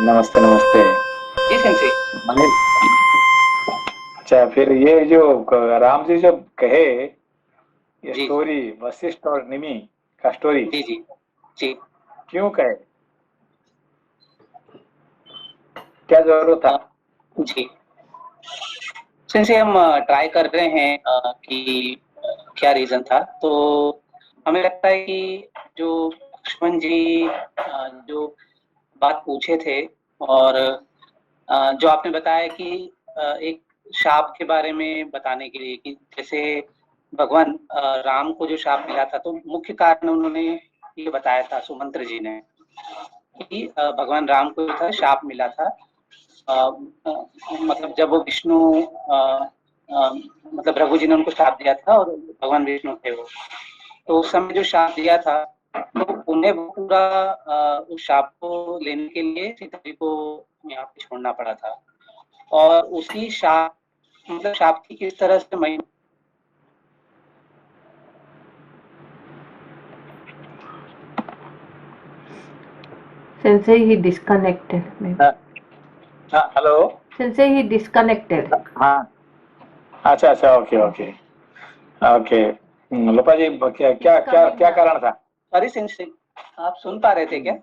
नमस्ते नमस्ते। जी सेंसे। मनीष, अच्छा फिर ये जो राम जी जब कहे ये जी जी स्टोरी वशिष्ठ और निमि का स्टोरी जी जी जी। क्यों कहे, क्या जरूरत था? अ, जी सेंसे हम ट्राई कर रहे हैं कि क्या रीजन था। तो हमें लगता है कि जो लक्ष्मण जी जो बात पूछे थे, और जो आपने बताया कि एक शाप के बारे में बताने के लिए कि जैसे भगवान राम को जो शाप मिला था, तो मुख्य कारण उन्होंने ये बताया था सुमंत्र जी ने कि भगवान राम को जो था शाप मिला था। अ, अ, मतलब जब वो विष्णु मतलब रघु जी ने उनको शाप दिया था और भगवान विष्णु थे वो, तो उस समय जो शाप दिया था, तो उन्हें वो पूरा उस शाप को लेने के लिए सीता जी को यहाँ पे छोड़ना पड़ा था। और उसी शाप मतलब शाप की किस तरह से मैं Sensei, he disconnected. Maybe. हाँ हाँ, हेलो। Sensei, he disconnected. हाँ, अच्छा अच्छा, ओके ओके ओके। लोपा जी, क्या He's क्या क्या coming क्या now. कारण था? अरे सिंह, आप सुन पा रहे थे क्या?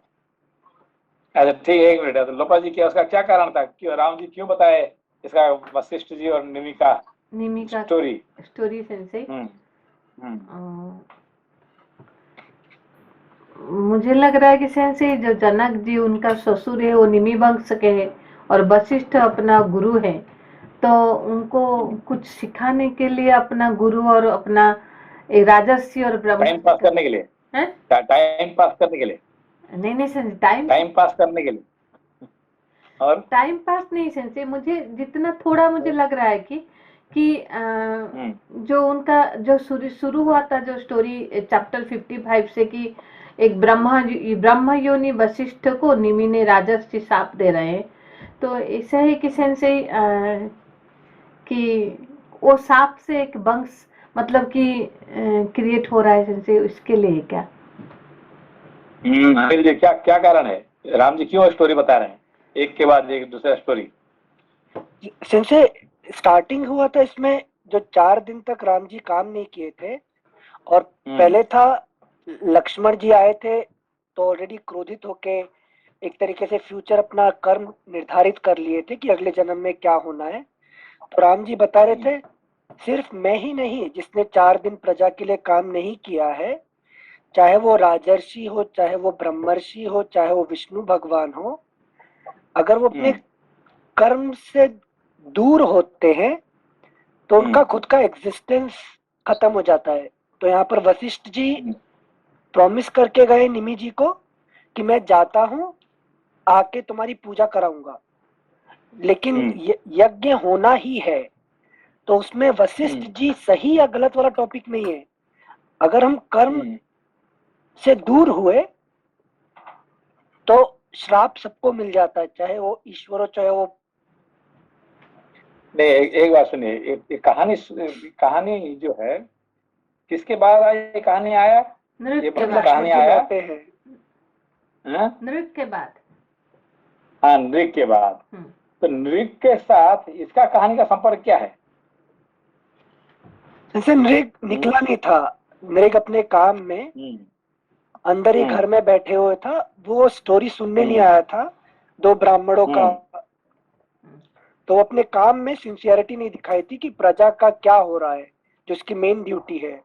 अच्छा ठीक है, एक मिनट है। तो लोपा जी, क्या उसका क्या कारण था, क्यों राम जी क्यों बताए इसका वशिष्ठ जी और निमि का निमी का स्टोरी? Story sense. हम्म। मुझे लग रहा है कि सेंसे जो जनक जी उनका ससुर है वो निमि वंश के हैं और वशिष्ठ अपना गुरु है, तो उनको कुछ सिखाने के लिए अपना गुरु और अपना राजर्षि और टाइम ब्रह्मर्षि पास का करने के लिए, है। टाइम पास करने के लिए, नहीं नहीं सेंसे, टाइम टाइम पास करने के लिए। और टाइम पास नहीं सेंसे, मुझे जितना थोड़ा मुझे लग रहा है कि जो उनका जो शुरू हुआ था जो स्टोरी चैप्टर 55 से कि एक ब्रह्म योनि वशिष्ठ को निमि ने राजर्षि शाप दे रहे हैं, तो ऐसा है कि सेंसे कि वो शाप से एक वंश मतलब कि क्रिएट हो रहा है सेंसे, इसके लिए क्या? फिर ये क्या क्या कारण है, राम जी क्यों स्टोरी बता रहे हैं एक के बाद एक दूसरा स्टोरी? सिंसे स्टार्टिंग हुआ था इसमें, जो 4 दिन तक राम जी काम नहीं किए थे, और पहले था लक्ष्मण जी आए थे, तो ऑलरेडी क्रोधित होके एक तरीके से फ्यूचर अपना कर्म निर्धारित कर लिए थे कि अगले जन्म में क्या होना है। तो राम जी बता रहे थे, सिर्फ मैं ही नहीं जिसने 4 दिन प्रजा के लिए काम नहीं किया है, चाहे वो राजर्षि हो, चाहे वो ब्रह्मर्षि हो, चाहे वो विष्णु भगवान हो, अगर वो अपने कर्म से दूर होते हैं तो उनका खुद का एग्जिस्टेंस खत्म हो जाता है। तो यहाँ पर वशिष्ठ जी प्रॉमिस करके गए निमि जी को कि मैं जाता हूँ, आके तुम्हारी पूजा कराऊंगा, लेकिन यज्ञ होना ही है। तो उसमें वशिष्ठ जी सही या गलत वाला टॉपिक नहीं है। अगर हम कर्म से दूर हुए तो श्राप सबको मिल जाता है, चाहे वो ईश्वर हो चाहे वो। नहीं, एक बात सुनिए, एक कहानी कहानी जो है किसके बाद ये कहानी आया? ये कहानी आया लौटे हैं नृत्य के बाद। हाँ, नृग के बाद। तो नृग के साथ इसका कहानी का संपर्क क्या है? जैसे नृग निकला नहीं था, नृग अपने काम में अंदर ही घर में बैठे हुए था, वो स्टोरी सुनने नहीं आया था 2 ब्राह्मणों का। तो वो अपने काम में सिंसियरिटी नहीं दिखाई थी कि प्रजा का क्या हो रहा है, जो उसकी मेन ड्यूटी है।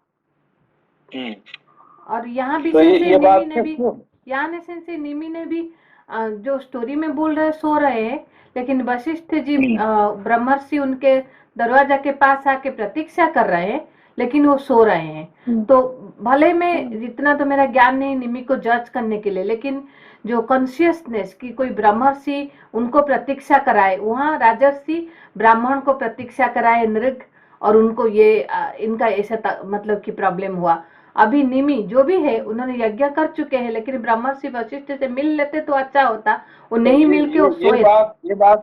और यहाँ भी तो ये बात निमि ने भी जो स्टोरी में बोल रहे सो रहे हैं, लेकिन वशिष्ठ जी ब्रह्मर्षि उनके दरवाजा के पास आके प्रतीक्षा कर रहे हैं, लेकिन वो सो रहे हैं। तो भले में जितना तो मेरा ज्ञान नहीं निमि को जज करने के लिए, लेकिन जो कॉन्शियसनेस कि कोई ब्रह्मर्षि उनको प्रतीक्षा कराए, वहाँ राजर्षि ब्राह्मण को प्रतीक्षा कराए नृग, और उनको ये इनका ऐसा मतलब कि प्रॉब्लम हुआ। अभी निमि जो भी है उन्होंने यज्ञ कर चुके हैं, लेकिन ब्रह्मर्षि वशिष्ठ से मिल लेते तो अच्छा होता, वो नहीं मिल के वो सोए थे।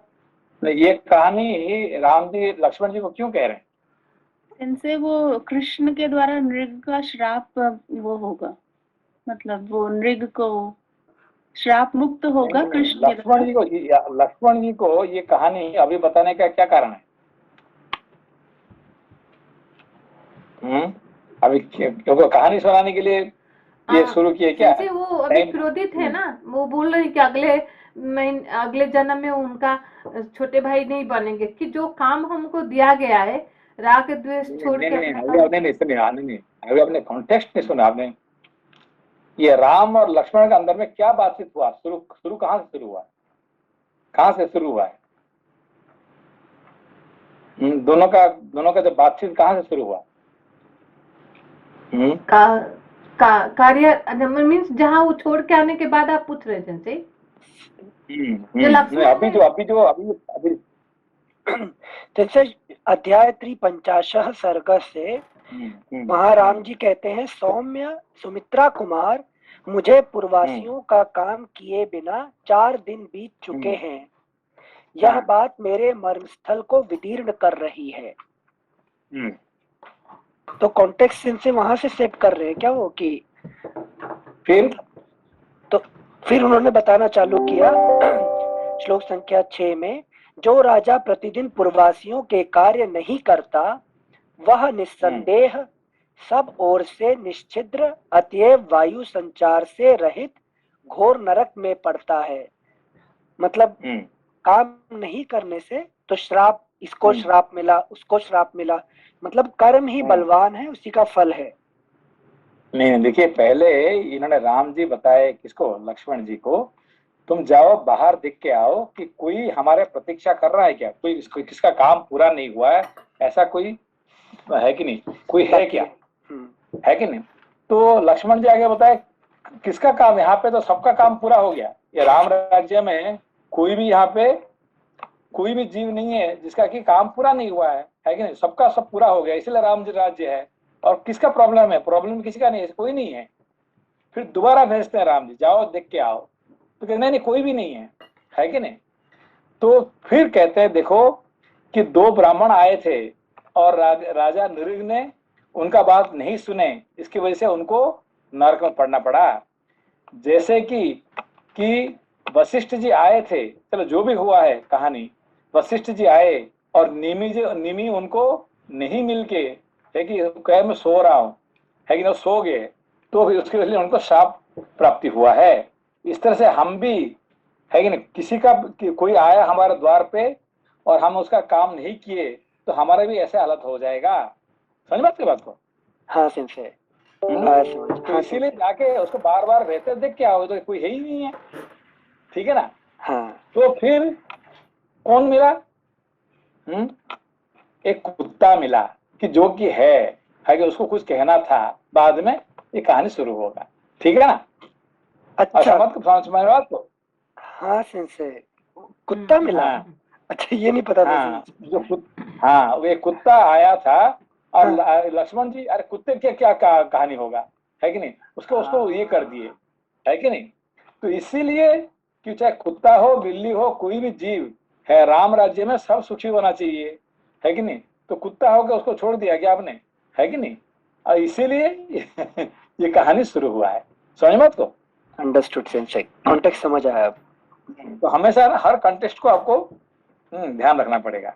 ये कहानी राम जी लक्ष्मण जी को क्यों कह रहे हैं? इनसे वो कृष्ण के द्वारा नृग का श्राप वो होगा, मतलब वो नृग को श्राप मुक्त होगा कृष्ण के लक्ष्मण जी को ये कहानी अभी बताने का क्या कारण है? अभी क्योंकि कहानी सुनाने के लिए ये शुरू किए क्या? जैसे वो अभी क्रोधित है ना, वो बोल रहे हैं कि अगले जन्म में उनका छोटे भाई नहीं बनेंगे, कि जो काम हमको दिया गया है राग द्वेष छोड़ के नहीं, अभी आपने कॉन्टेक्स्ट नहीं सुना आपने। ये राम और लक्ष्मण के अंदर में क्या बातचीत हुआ? शुरू कहाँ से शुरू हुआ? कहाँ से शुरू हुआ है? दोनों का जब बातचीत कहाँ से शुरू हुआ? कार्य मीन्स जहाँ वो छोड़ के आने के बाद आप पूछ रहे थे अभी जैसे अध्याय 53 सर्ग से महाराम जी कहते हैं, सौम्य सुमित्रा कुमार, मुझे पूर्ववासियों का काम किए बिना 4 दिन बीत चुके हैं। यह बात मेरे मर्मस्थल को विदीर्ण कर रही है। तो कॉन्टेक्स्ट से वहां से सेट कर रहे हैं क्या वो कि फिर उन्होंने बताना चालू किया श्लोक संख्या 6 में, जो राजा प्रतिदिन पूर्ववासियों के कार्य नहीं करता वह निस्संदेह सब ओर से निश्चिद्र अतएव वायु संचार से रहित घोर नरक में पड़ता है। मतलब काम नहीं करने से तो श्राप, इसको श्राप मिला, उसको श्राप मिला, मतलब कर्म ही बलवान है, उसी का फल है। नहीं, देखिए पहले इन्होंने राम जी बताए किसको? लक्ष्मण जी को, तुम जाओ बाहर देख के आओ कि कोई हमारे प्रतीक्षा कर रहा है क्या, कोई किसका काम पूरा नहीं हुआ है, ऐसा कोई है कि नहीं, कोई है क्या, है कि नहीं? तो लक्ष्मण जी आगे बताए किसका काम, यहाँ पे तो सबका काम पूरा हो गया। ये राम राज्य में कोई भी यहाँ पे कोई भी जीव नहीं है जिसका कि काम पूरा नहीं हुआ है कि नहीं? सबका सब पूरा हो गया, इसलिए राम जी राज्य है। और किसका प्रॉब्लम है? प्रॉब्लम किसी का नहीं है, कोई नहीं है। फिर दोबारा भेजते हैं राम जी, जाओ देख के आओ, तो कहते नहीं कोई भी नहीं है कि नहीं? तो फिर कहते हैं देखो कि 2 ब्राह्मण आए थे और राजा नृग ने उनका बात नहीं सुने, इसकी वजह से उनको नरक में पड़ना पड़ा। जैसे कि वशिष्ठ जी आए थे, चलो जो भी हुआ है कहानी, वशिष्ठ जी आए और निमी उनको नहीं मिलके है कि कह मैं सो रहा हूं, है कि ना, सो गए, तो उसकी वजह से उनको शाप प्राप्ति हुआ है। इस तरह से हम भी है कि नहीं, किसी का कोई आया हमारे द्वार पे और हम उसका काम नहीं किए तो हमारा भी ऐसे हालत हो जाएगा। समझ बात की बात को? हाँ सिंसे, तो इसीलिए जाके उसको बार बार बेहतर देख के आओ, तो कोई है ही नहीं है, ठीक है ना? हाँ। तो फिर कौन मिला? एक कुत्ता मिला कि जो कि है कि उसको कुछ कहना था, बाद में ये कहानी शुरू होगा, ठीक है ना? अच्छा, समझ में बात को? हाँ सिंसे, कुत्ता मिला। अच्छा, ये नहीं पता था। वो एक कुत्ता आया था और लक्ष्मण जी, अरे कुत्ते के क्या कहानी होगा, है कि नहीं? उसको ये कर दिए, है कि नहीं? तो इसीलिए कि चाहे कुत्ता हो, बिल्ली हो, कोई भी जीव है, राम राज्य में सब सुखी होना चाहिए, है कि नहीं? तो कुत्ता होकर उसको छोड़ दिया क्या आपने, है कि नहीं? और इसीलिए ये कहानी शुरू हुआ है। समझ मत को? अंडरस्टूड सेंसे, कॉन्टेक्स्ट समझ आया अब। तो हमेशा हर कॉन्टेक्स्ट को आपको ध्यान रखना पड़ेगा,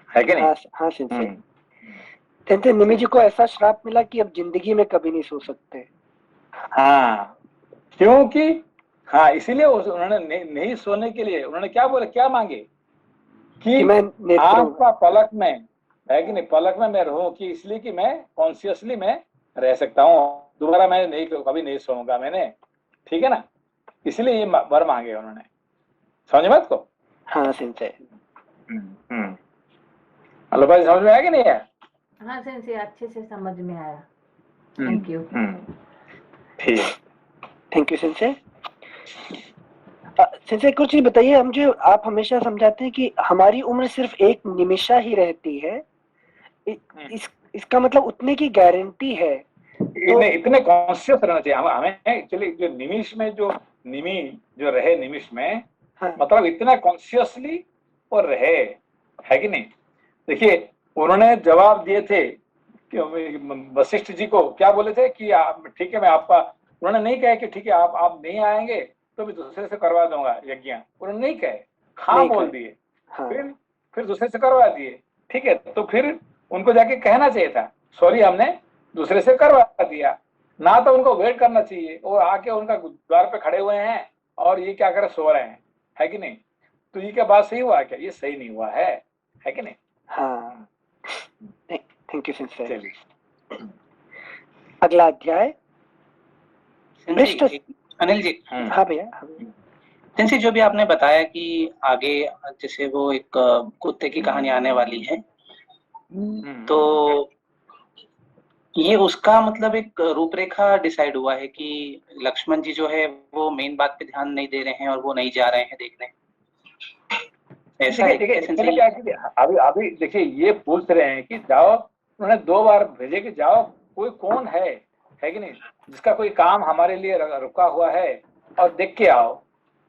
है कि नहीं? हाँ सेंसे, निमि जी को ऐसा श्राप मिला कि अब जिंदगी में कभी नहीं सो सकते। हाँ, क्योंकि इसीलिए उन्होंने नहीं सोने के लिए उन्होंने क्या बोले, क्या मांगे कि मैं आपका पलक में, है कि नहीं, पलक में मैं रहूं, कि इसलिए कि मैं कॉन्शियसली मैं रह सकता हूँ, दोबारा मैं कभी नहीं सोऊंगा मैंने, ठीक है ना? इसलिए ये वर मांगे उन्होंने। समझ बात को? हाँ सेंसे। हेलो भाई, समझ में आया कि नहीं आया? हाँ सेंसे, अच्छे से समझ में आया। Thank you. ठीक है, थैंक यू सेंसे। सेंसे कुछ चीज बताइए, हम जो आप हमेशा समझाते हैं कि हमारी उम्र सिर्फ 1 निमिषा ही रहती है, इसका मतलब उतने की गारंटी है? तो इतने कॉन्शियस रहना चाहिए हमें एक्चुअली। जो निमिष में निमि जो रहे निमिष में, मतलब इतना कॉन्शियसली और रहे, है कि नहीं? देखिए उन्होंने जवाब दिए थे कि वशिष्ठ जी को क्या बोले थे कि ठीक है मैं आपका, उन्होंने नहीं कहा कि ठीक है आप नहीं आएंगे तो मैं दूसरे से करवा दूंगा यज्ञ, उन्होंने नहीं कहे, हाँ नहीं बोल कहे। दिए। हाँ फिर दूसरे से करवा दिए, ठीक है। तो फिर उनको जाके कहना चाहिए था, सॉरी हमने दूसरे से करवा दिया, ना तो उनको वेट करना चाहिए और आके उनका द्वार पे खड़े हुए हैं और ये क्या कर सो रहे हैं, है कि नहीं। तो ये क्या बात सही हुआ क्या, ये सही नहीं हुआ है कि नहीं। हाँ, थैंक यू सिंसे। चलिए अगला अध्याय पृष्ठ। अनिल जी, हाँ भैया, हाँ भैया। सिंसी जो भी आपने बताया कि आगे जैसे वो एक कुत्ते की कहानी आने वाली है, तो ये उसका मतलब एक रूपरेखा डिसाइड हुआ है कि लक्ष्मण जी जो है वो मेन बात पे ध्यान नहीं दे रहे हैं और वो नहीं जा रहे हैं देखने, ऐसा है देखिए क्या इसमें सिंसी? क्या है कि अभी देखिए ये पूछ रहे हैं कि जाओ, उन्होंने 2 बार भेजे कि जाओ, कोई कौन है कि नहीं, जिसका कोई काम हमारे लिए रुका हुआ है और देख के आओ।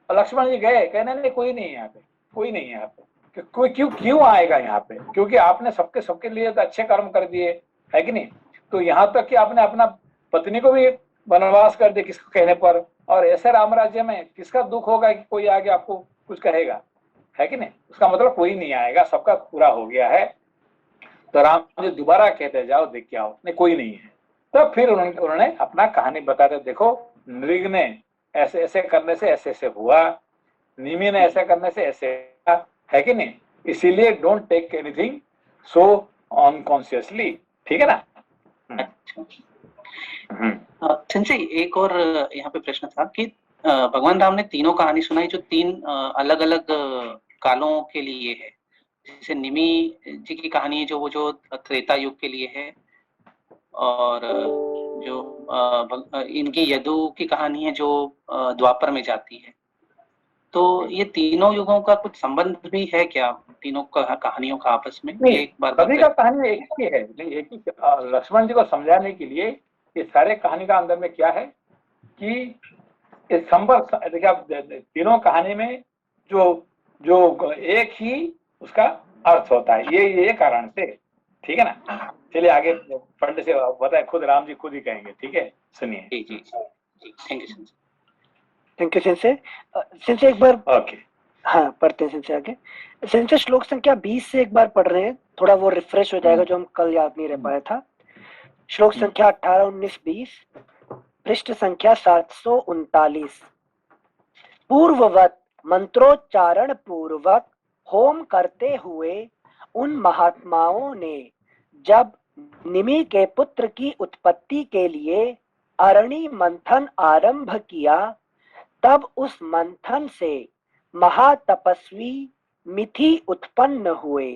और लक्ष्मण जी गए, कहने नहीं कोई नहीं है यहाँ पे, कोई नहीं है यहाँ पे, कोई क्यों आएगा यहाँ पे, क्योंकि आपने सबके लिए तो अच्छे कर्म कर दिए, है कि नहीं। तो यहाँ तक कि आपने अपना पत्नी को भी वनवास कर दिया किसको कहने पर, और ऐसे राम राज्य में किसका दुख होगा कि कोई आगे आपको कुछ कहेगा, है कि नहीं। उसका मतलब कोई नहीं आएगा, सबका पूरा हो गया है। तो राम जी दोबारा कहते जाओ देख के आओ, नहीं कोई नहीं है। तो फिर उन्होंने अपना कहानी बताते, देखो नृग ने ऐसे ऐसे करने से ऐसे ऐसे हुआ, निमि ने ऐसे करने से ऐसे, है कि नहीं। इसीलिए don't take anything so unconsciously, ठीक है ना। सिंसी एक और यहाँ पे प्रश्न था कि भगवान राम ने तीनों कहानी सुनाई जो 3 अलग अलग कालों के लिए है। जैसे निमि जी की कहानी है जो त्रेता युग के लिए है, और जो इनकी यदु की कहानी है जो द्वापर में जाती है। तो ये तीनों युगों का कुछ संबंध भी है क्या, तीनों कहानियों का आपस में? नहीं, एक बार सभी का कहानी एक ही है, नहीं एक ही। लक्ष्मण जी को समझाने के लिए ये सारे कहानी का अंदर में क्या है कि इस संबंध, देखिए आप तीनों कहानी में जो एक ही उसका अर्थ होता है, ये कारण से, ठीक है ना। चलिए आगे पंडित से बताए, खुद राम जी खुद ही कहेंगे, ठीक है, सुनिए। जी जी जी, थैंक यू सिंसी। थैंक यू सिंसे। सिंसे एक बार ओके, हाँ पढ़ते हैं सिंसे आगे। सिंसे श्लोक संख्या 20 से एक बार पढ़ रहे हैं, थोड़ा वो रिफ्रेश हो जाएगा जो हम कल याद नहीं रह पाया था। श्लोक संख्या 18, 19, 20, पृष्ठ संख्या 739। पूर्ववत मंत्रोच्चारण पूर्वक होम करते हुए उन महात्माओं ने जब निमि के पुत्र की उत्पत्ति के लिए अरणि मंथन आरंभ किया, तब उस मंथन से महातपस्वी मिथि उत्पन्न हुए।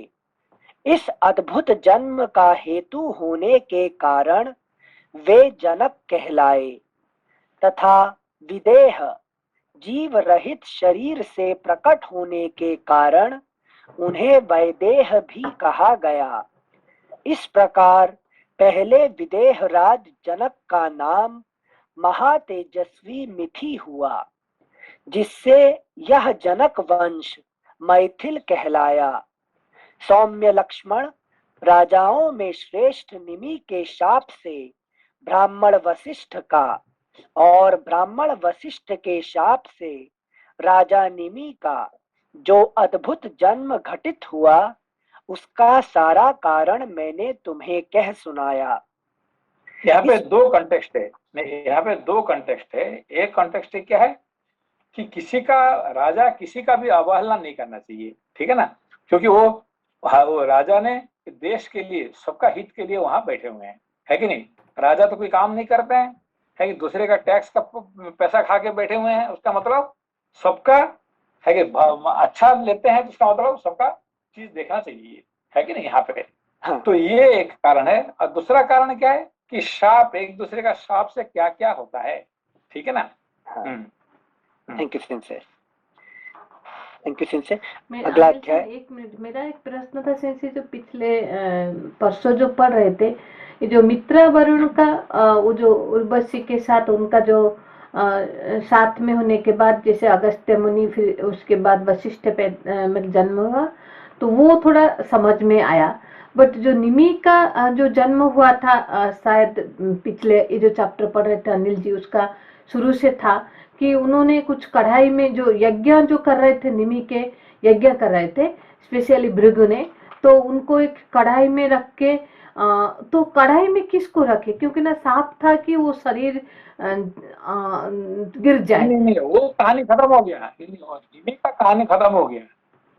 इस अद्भुत जन्म का हेतु होने के कारण वे जनक कहलाए, तथा विदेह जीव रहित शरीर से प्रकट होने के कारण उन्हें वैदेह भी कहा गया। इस प्रकार पहले विदेह राज जनक का नाम महातेजस्वी मिथि हुआ, जिससे यह जनक वंश मैथिल कहलाया। सौम्य लक्ष्मण राजाओं में श्रेष्ठ निमि के शाप से ब्राह्मण वशिष्ठ का, और ब्राह्मण वशिष्ठ के शाप से राजा निमि का जो अद्भुत जन्म घटित हुआ, उसका सारा कारण मैंने तुम्हें कह सुनाया। यहाँ पे 2 कंटेक्स्ट है, नहीं यहाँ पे 2 कंटेक्स्ट है। एक कंटेक्स्ट क्या है कि किसी का राजा किसी का भी अवहेलना नहीं करना चाहिए, ठीक है ना, क्योंकि वो राजा ने देश के लिए, सबका हित के लिए वहां बैठे हुए हैं, है कि नहीं। राजा तो कोई काम नहीं करते हैं, है कि दूसरे का टैक्स का पैसा खा के बैठे हुए हैं, उसका मतलब सबका है कि अच्छा लेते हैं, तो उसका मतलब सबका चीज देखना चाहिए, है कि नहीं यहाँ पे। हाँ। तो ये एक कारण है। और दूसरा कारण क्या है कि शाप, एक दूसरे का शाप से क्या क्या होता है, ठीक है ना। थैंक यू सिंसे, थैंक यू सिंसे। अगला अगला अध्याय। एक मिनट, मेरा एक प्रश्न था सिंसे, जो पिछले परसों जो पढ़ रहे थे, ये जो मित्र वरुण का वो जो उर्वशी के साथ उनका जो साथ में होने के बाद, जैसे अगस्त्य मुनि, फिर उसके बाद वशिष्ठ में जन्म हुआ, तो वो थोड़ा समझ में आया। बट जो निमि का जो जन्म हुआ था, शायद पिछले ये जो चैप्टर पढ़ रहे थे अनिल जी, उसका शुरू से था कि उन्होंने कुछ कढ़ाई में जो यज्ञ जो कर रहे थे, निमि के यज्ञ कर रहे थे स्पेशली भृगु ने, तो उनको एक कढ़ाई में रख के तो कढ़ाई में किसको रखे, क्योंकि ना साफ था कि वो शरीर गिर जाए। नहीं नहीं, वो कहानी खत्म हो गया, निमि का कहानी खत्म हो गया।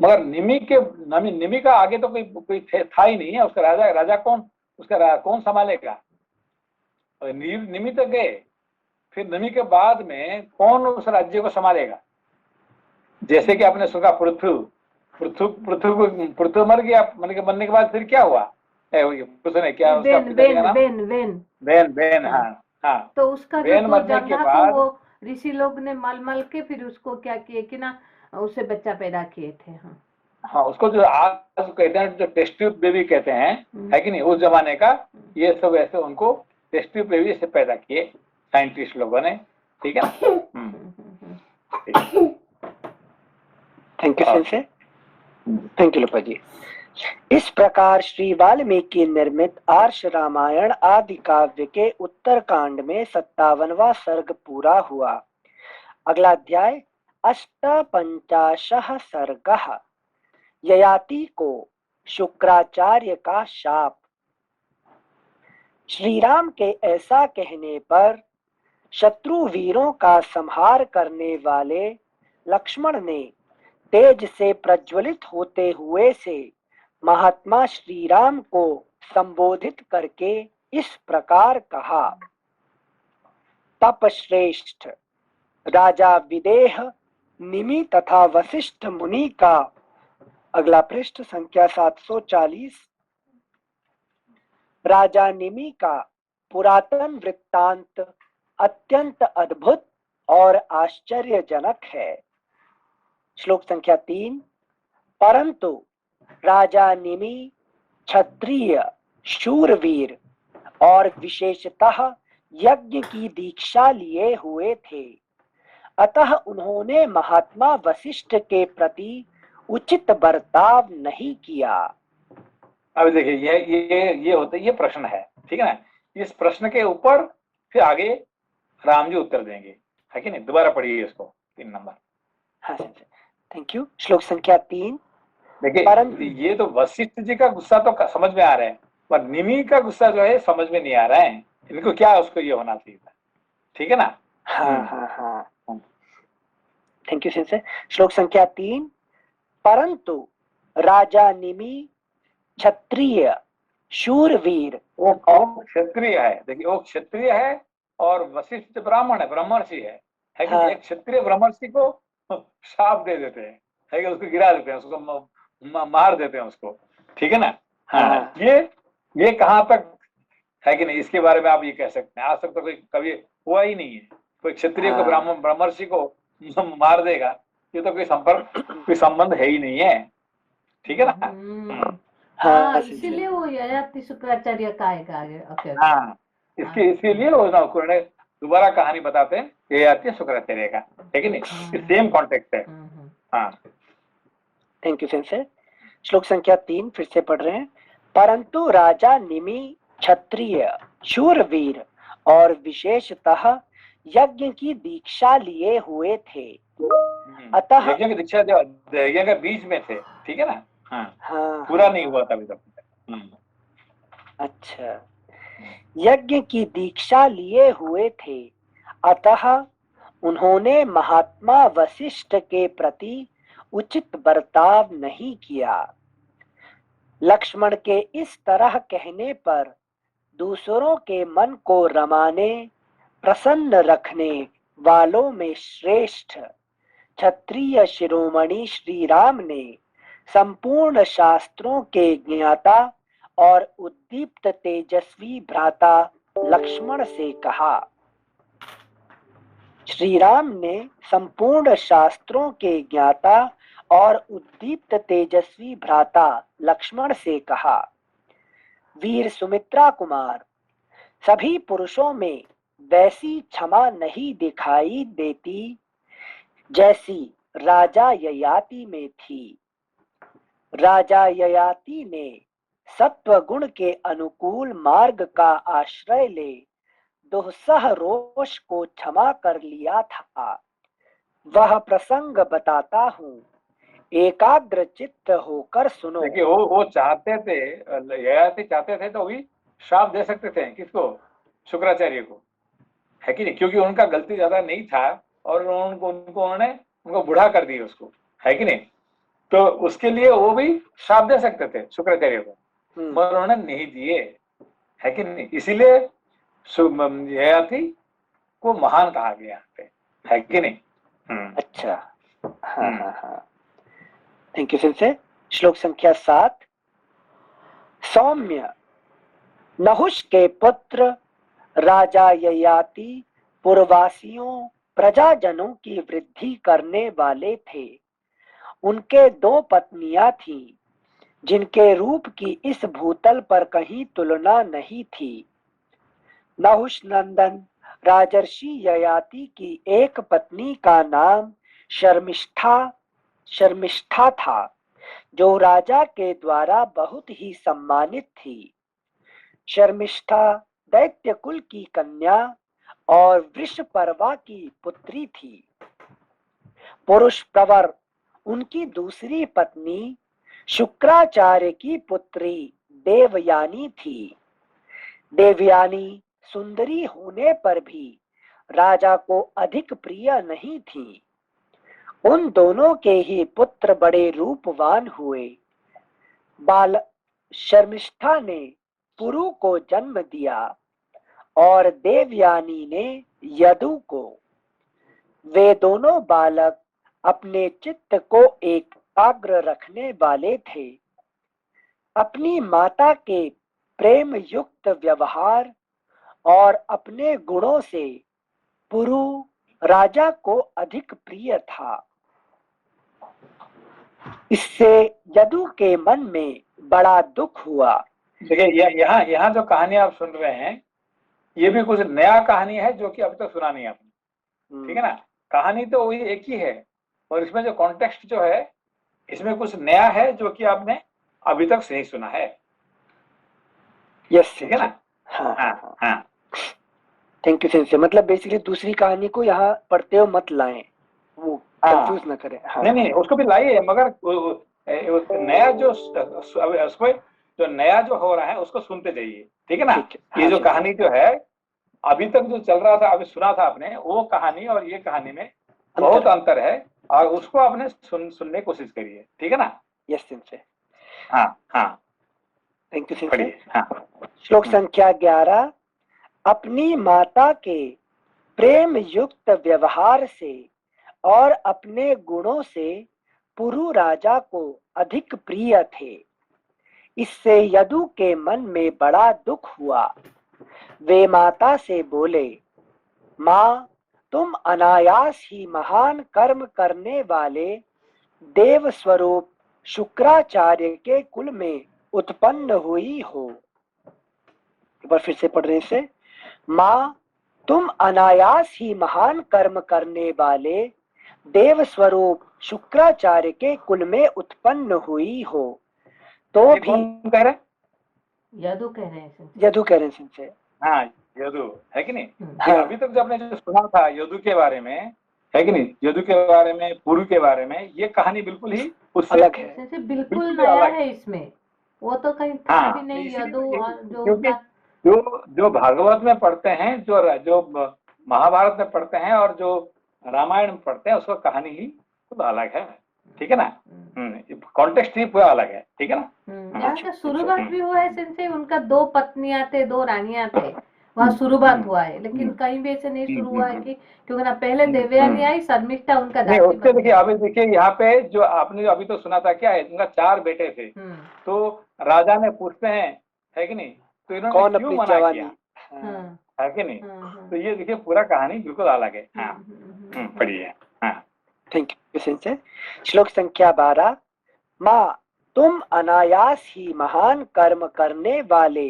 मगर निमि का आगे तो कोई था ही नहीं है। उसका राजा कौन, उसका कौन संभालेगा? निमि तो गए, फिर निमि के बाद में कौन उस राज्य को संभालेगा? जैसे कि आपने सुना पृथु मर गया, मरने के बाद फिर क्या हुआ? उसने क्या, उसका पिताजी का नाम बेन, हाँ हाँ। तो उसका बेन जो मरने के जंघा को बाद, वो ऋषि लोग ने मल मल के फिर उसको क्या किए कि ना उसे बच्चा पैदा किए थे। हाँ हाँ, उसको जो आज कहते हैं, जो टेस्ट ट्यूब बेबी कहते हैं, है कि नहीं, उस जमाने का ये सब ऐसे उनको टेस्ट ट्यूब बेबी से पैदा किए साइंटिस्ट लोगों ने, ठीक है ना। थैंक यू सेंसे, थैंक यू लोपा जी। इस प्रकार श्री वाल्मीकि निर्मित आर्ष रामायण आदि काव्य के उत्तरकांड में 57वां सर्ग पूरा हुआ। अगला अध्याय 58 सर्गः। ययाति को शुक्राचार्य का शाप। श्री राम के ऐसा कहने पर शत्रु वीरों का संहार करने वाले लक्ष्मण ने तेज से प्रज्वलित होते हुए से महात्मा श्री राम को संबोधित करके इस प्रकार कहा। तपश्रेष्ठ राजा विदेह निमि तथा वशिष्ठ मुनि का, अगला पृष्ठ संख्या 740, राजा निमि का पुरातन वृत्तांत अत्यंत अद्भुत और आश्चर्यजनक है। श्लोक संख्या 3। परंतु राजा निमि क्षत्रिय शूरवीर और विशेषतः यज्ञ की दीक्षा लिए हुए थे, अतः उन्होंने महात्मा वशिष्ठ के प्रति उचित बर्ताव नहीं किया। अब देखिए, ये होता है, ये प्रश्न है, ठीक है ना। इस प्रश्न के ऊपर फिर आगे राम जी उत्तर देंगे, है कि नहीं। दोबारा पढ़िए इसको, 3 नंबर। हाँ थैंक यू। श्लोक संख्या 3। देखिए, ये तो वशिष्ठ जी का गुस्सा तो समझ में आ रहा है, पर निमि का गुस्सा जो है समझ में नहीं आ रहा है। इनको क्या उसको ये होना चाहिए था, ठीक है ना। हाँ थैंक यू सेंसे। श्लोक संख्या 3। परंतु राजा निमि क्षत्रिय शूरवीर, वो क्षत्रिय है। देखिए, वो क्षत्रिय है और वशिष्ठ ब्राह्मण है, ब्रह्मर्षि है कि हाँ। एक क्षत्रिय ब्रह्मर्षि को शाप दे देते हैं, है कि उसको गिरा देते हैं, उसको मार देते हैं उसको, ठीक है ना। हाँ, ये कहाँ तक है कि नहीं, इसके बारे में आप ये कह सकते हैं। आज तक तो कोई कभी हुआ ही नहीं है, कोई क्षत्रिय को ब्रह्मर्षि को मार देगा, ये तो कोई संबंध है ही नहीं है, ठीक है ना। हाँ, इसीलिए वो ययाति शुक्राचार्य का आगे। ओके। हाँ, इसके लिए वो उन्होंने दोबारा कहानी बताते हैं, ये आती है शुक्राचार्य का, ठीक है नहीं, सेम कॉन्टेक्स्ट है। हाँ, थैंक यू सेंसे। श्लोक संख्या 3 फिर से पढ़ रहे हैं। परंतु राजा निमि क्षत्रिय शूरवीर और विशेषतः यज्ञ की दीक्षा लिए हुए थे, अतः यज्ञ की दीक्षा यज्ञ के बीच में थे, ठीक है ना। हाँ, पूरा नहीं हुआ था अभी तक। अच्छा, यज्ञ की दीक्षा लिए हुए थे, अतः उन्होंने महात्मा वशिष्ठ के प्रति उचित बर्ताव नहीं किया। लक्ष्मण के इस तरह कहने पर दूसरों के मन को रमाने प्रसन्न रखने वालों में श्रेष्ठ क्षत्रिय शिरोमणि श्री राम ने संपूर्ण शास्त्रों के ज्ञाता और उद्दीप्त तेजस्वी भ्राता लक्ष्मण से कहा। श्री राम ने संपूर्ण शास्त्रों के ज्ञाता और उद्दीप्त तेजस्वी भ्राता लक्ष्मण से कहा। वीर सुमित्रा कुमार, सभी पुरुषों में वैसी क्षमा नहीं दिखाई देती जैसी राजा ययाति में थी। राजा ययाति ने सत्व गुण के अनुकूल मार्ग का आश्रय ले दुस्सह रोष को क्षमा कर लिया था। वह प्रसंग बताता हूँ, एकाग्र चित्त होकर सुनो। देखिए वो चाहते थे, ययाति चाहते थे तो भी श्राप दे सकते थे, किसको? शुक्राचार्य को, है कि नहीं? क्योंकि उनका गलती ज्यादा नहीं था और उनको बूढ़ा कर दिया उसको, है कि नहीं? तो उसके लिए वो भी श्राप दे सकते थे शुक्राचार्य को, मगर उन्होंने नहीं दिए, है कि नहीं? इसीलिए ययाति को महान कहा गया यहाँ पे, है कि नहीं? अच्छा, हाँ हाँ हाँ, थैंक यू सिंसे। श्लोक संख्या 7। सौम्य, नहुष के पुत्र राजा ययाति पूर्ववासियों प्रजाजनों की वृद्धि करने वाले थे। उनके 2 पत्नियां थीं, जिनके रूप की इस भूतल पर कहीं तुलना नहीं थी। नहुष नंदन राजर्षि ययाति की एक पत्नी का नाम शर्मिष्ठा था, जो राजा के द्वारा बहुत ही सम्मानित थी। शर्मिष्ठा दैत्य कुल की कन्या और वृषपर्वा की पुत्री थी। पुरुष प्रवर उनकी दूसरी पत्नी शुक्राचार्य की पुत्री देवयानी थी। देवयानी सुंदरी होने पर भी राजा को अधिक प्रिय नहीं थी। उन दोनों के ही पुत्र बड़े रूपवान हुए। बाल शर्मिष्ठा ने पुरु को जन्म दिया और देवयानी ने यदु को। वे दोनों बालक अपने चित्त को एकाग्र रखने वाले थे। अपनी माता के प्रेम युक्त व्यवहार और अपने गुणों से पुरु राजा को अधिक प्रिय था। इससे यदु के मन में बड़ा दुख हुआ। देखिए यहाँ जो कहानी आप सुन रहे हैं, ये भी कुछ नया कहानी है जो कि अभी तक सुना नहीं आपने, ठीक है ना? कहानी तो वही एक ही है, और इसमें जो कॉन्टेक्स्ट जो है, इसमें कुछ नया है जो कि आपने अभी तक नहीं सुना है। यस, ठीक है ना? हाँ हाँ हाँ, थैंक यू सेंसे। मतलब बेसिकली दूसरी कहानी को यहाँ पढ़ते हो मत लाएं, वो कंफ्यूज ना करें। हाँ, नहीं उसको भी लाइए, मगर नया जो नया जो हो रहा है उसको सुनते जाइए, ठीक है ना? ये जो कहानी जो है अभी तक जो चल रहा था, अभी सुना था आपने, वो कहानी और ये कहानी में बहुत अंतर है, और उसको आपने सुनने की कोशिश करिए, ठीक है ना? Yes sensei. हाँ हाँ, थैंक यू सेंसे। हाँ। श्लोक संख्या 11। अपनी माता के प्रेम युक्त व्यवहार से और अपने गुणों से पुरु राजा को अधिक प्रिय थे। इससे यदु के मन में बड़ा दुख हुआ। वे माता से बोले, माँ, तुम अनायास ही महान कर्म करने वाले देव स्वरूप शुक्राचार्य के कुल में उत्पन्न हुई हो। एक बार फिर से पढ़ रहे से। माँ, तुम अनायास ही महान कर्म करने वाले देव स्वरूप शुक्राचार्य के कुल में उत्पन्न हुई हो, तो भी कह रहे? यदु कह रहे हैं। यदु कह रहे हैं से। हाँ, यदु है कि नहीं? हाँ। अभी तक जो आपने जो सुना था यदु के बारे में, है कि नहीं, यदु के बारे में, पुरु के बारे में, ये कहानी बिल्कुल ही उससे अलग है। बिल्कुल नया है इसमें, वो तो कहीं था भी नहीं। यदु और जो भागवत में पढ़ते हैं, जो महाभारत में पढ़ते हैं और जो रामायण में पढ़ते हैं, उसका कहानी ही खुद अलग है, ठीक है ना? कॉन्टेक्स्ट ही पूरा अलग है, ठीक है ना? यहाँ का शुरुआत भी हुआ है सिंसे, उनका 2 पत्नियां थे, 2 रानियां थे, वहाँ शुरुआत हुआ है। लेकिन कहीं भी ऐसे नहीं शुरू हुआ है कि क्योंकि ना पहले देवयानी आई, शर्मिष्ठा उनका नहीं, उसके देखिए अभी देखिए यहाँ पे जो आपने जो अभी तो सुना था, क्या है, उनका 4 बेटे थे। तो राजा ने पूछते हैं, है कि नहीं, तो इन्होंने क्यों मना किया, है कि नहीं? तो ये देखिए पूरा कहानी बिल्कुल अलग है। हाँ, पढ़िए। हाँ, थैंक यू सेंसे। श्लोक संख्या 12। माँ, तुम अनायास ही महान कर्म करने वाले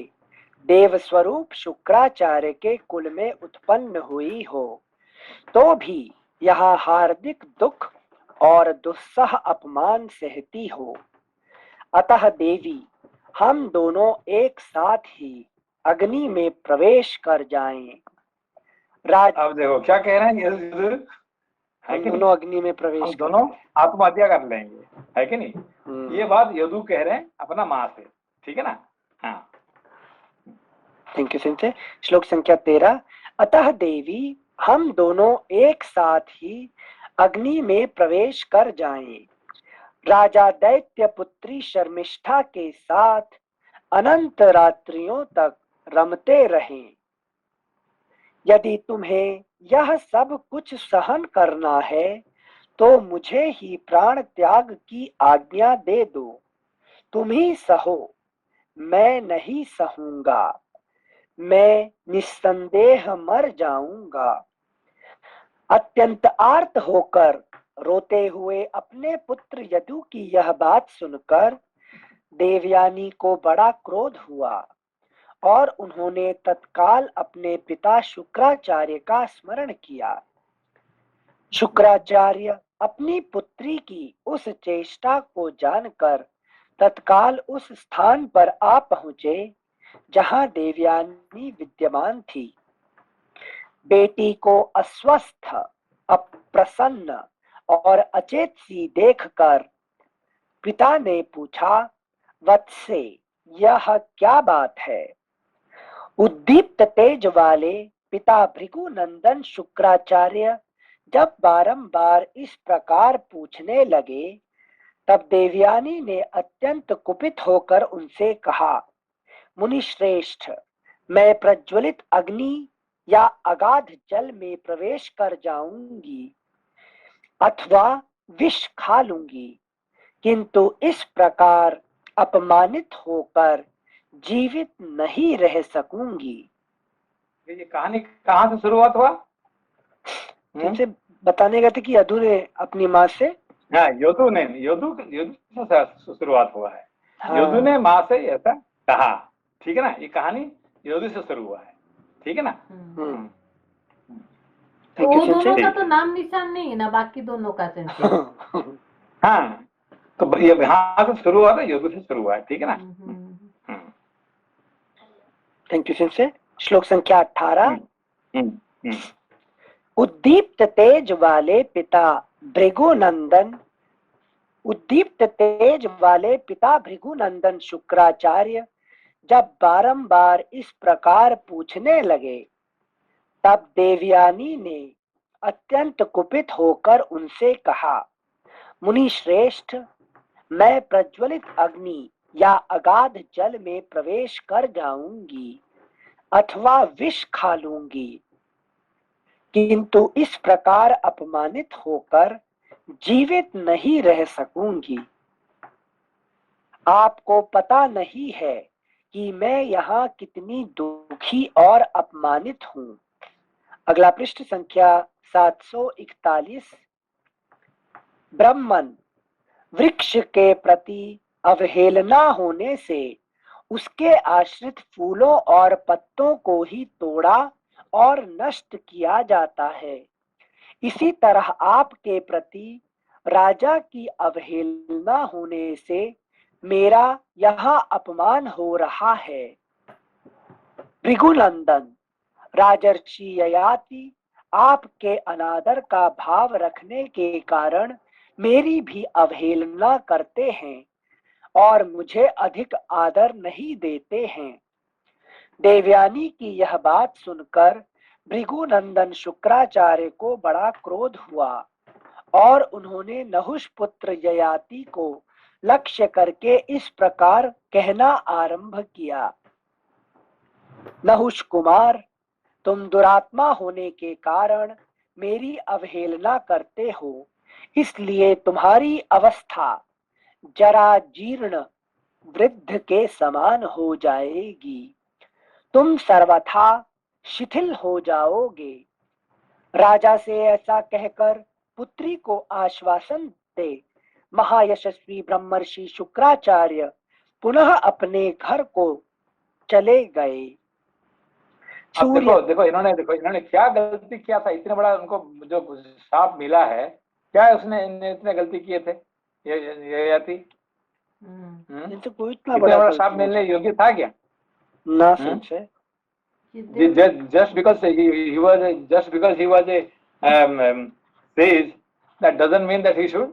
देव स्वरूप शुक्राचार्य के कुल में उत्पन्न हुई हो, तो भी यहाँ हार्दिक दुख और दुस्सह अपमान सहती हो। अतः देवी, हम दोनों एक साथ ही अग्नि में प्रवेश कर जाएं। अब देखो क्या कह रहे हैं, है हम कि नहीं? दोनों अग्नि में हम प्रवेश दोनों करेंगे। आत्महत्या कर लेंगे, है कि नहीं? हम्म। ये बात यदु कह रहे हैं अपना माँ से, ठीक है ना? हाँ, थैंक यू सिंचे। श्लोक संख्या 13। अतः देवी हम दोनों एक साथ ही अग्नि में प्रवेश कर जाएं, राजा दैत्य पुत्री शर्मिष्ठा के साथ अनंत रात्रियों तक रमते रहें। यदि तुम्हें यह सब कुछ सहन करना है तो मुझे ही प्राण त्याग की आज्ञा दे दो। तुम ही सहो, मैं नहीं सहूंगा, मैं निस्संदेह मर जाऊंगा। अत्यंत आर्त होकर रोते हुए अपने पुत्र यदु की यह बात सुनकर देवयानी को बड़ा क्रोध हुआ और उन्होंने तत्काल अपने पिता शुक्राचार्य का स्मरण किया। शुक्राचार्य अपनी पुत्री की उस चेष्टा को जानकर तत्काल उस स्थान पर आ पहुंचे जहां देवयानी विद्यमान थी। बेटी को अस्वस्थ, अप्रसन्न और अचेत सी देखकर पिता ने पूछा, वत्से यह क्या बात है? उद्दीप्त तेज वाले पिता भृगुनंदन शुक्राचार्य जब बारंबार इस प्रकार पूछने लगे तब देवयानी ने अत्यंत कुपित होकर उनसे कहा, मुनिश्रेष्ठ, मैं प्रज्वलित अग्नि या अगाध जल में प्रवेश कर जाऊंगी अथवा विष खा लूंगी, किंतु इस प्रकार अपमानित होकर जीवित नहीं रह सकूंगी। ये कहानी कहाँ से शुरुआत हुआ? तुमसे बताने गए थे कि यदु ने अपनी माँ से, हाँ, यदु से शुरुआत हुआ है। हाँ, यदु ने माँ से ऐसा कहा, ठीक है ना? ये कहानी यदु से शुरू हुआ है, ठीक है ना? तो Thank you, वो दोनों सिंचे। का तो नाम निशान नहीं है ना, बाकी दोनों का सेंसे। हाँ, तो ये यहाँ से शुरू हुआ था, यदु से शुरू हुआ है, ठीक है ना? थैंक यू सिंचे। श्लोक संख्या 18। हम्म। उद्दीप्त तेज वाले पिता भृगुनंदन उद्दीप्त तेज वाले पिता भृगुनंदन शुक्राचार्य जब बारंबार इस प्रकार पूछने लगे तब देवयानी ने अत्यंत कुपित होकर उनसे कहा, मुनि श्रेष्ठ, मैं प्रज्वलित अग्नि या अगाध जल में प्रवेश कर जाऊंगी अथवा विष खा लूंगी, किंतु इस प्रकार अपमानित होकर जीवित नहीं रह सकूंगी। आपको पता नहीं है कि मैं यहाँ कितनी दुखी और अपमानित हूँ। अगला पृष्ठ संख्या 741। ब्रह्मन, वृक्ष के प्रति अवहेलना होने से उसके आश्रित फूलों और पत्तों को ही तोड़ा और नष्ट किया जाता है। इसी तरह आपके प्रति राजा की अवहेलना होने से मेरा यहाँ अपमान हो रहा है। भृगुनंदन, राजर्षि ययाति आपके अनादर का भाव रखने के कारण मेरी भी अवहेलना करते हैं और मुझे अधिक आदर नहीं देते हैं। देवयानी की यह बात सुनकर भृगुनंदन शुक्राचार्य को बड़ा क्रोध हुआ और उन्होंने नहुष पुत्र ययाति को लक्ष्य करके इस प्रकार कहना आरंभ किया, नहुष कुमार, तुम दुरात्मा होने के कारण मेरी अवहेलना करते हो, इसलिए तुम्हारी अवस्था जरा जीर्ण वृद्ध के समान हो जाएगी। तुम सर्वथा शिथिल हो जाओगे। राजा से ऐसा कहकर पुत्री को आश्वासन दे महायशस्वी ब्रह्मर्षि शुक्राचार्य पुनः अपने घर को चले गए। अब देखो इन्होंने क्या गलती किया था? इतने बड़ा उनको जो शाप मिला है, क्या उसने इतने गलती किए थे? ययाति इनसे कोई इतना इतना बड़ा गलती शाप मिलने योग्य था क्या? ना सोचे। just because he was a sage, that doesn't mean that he should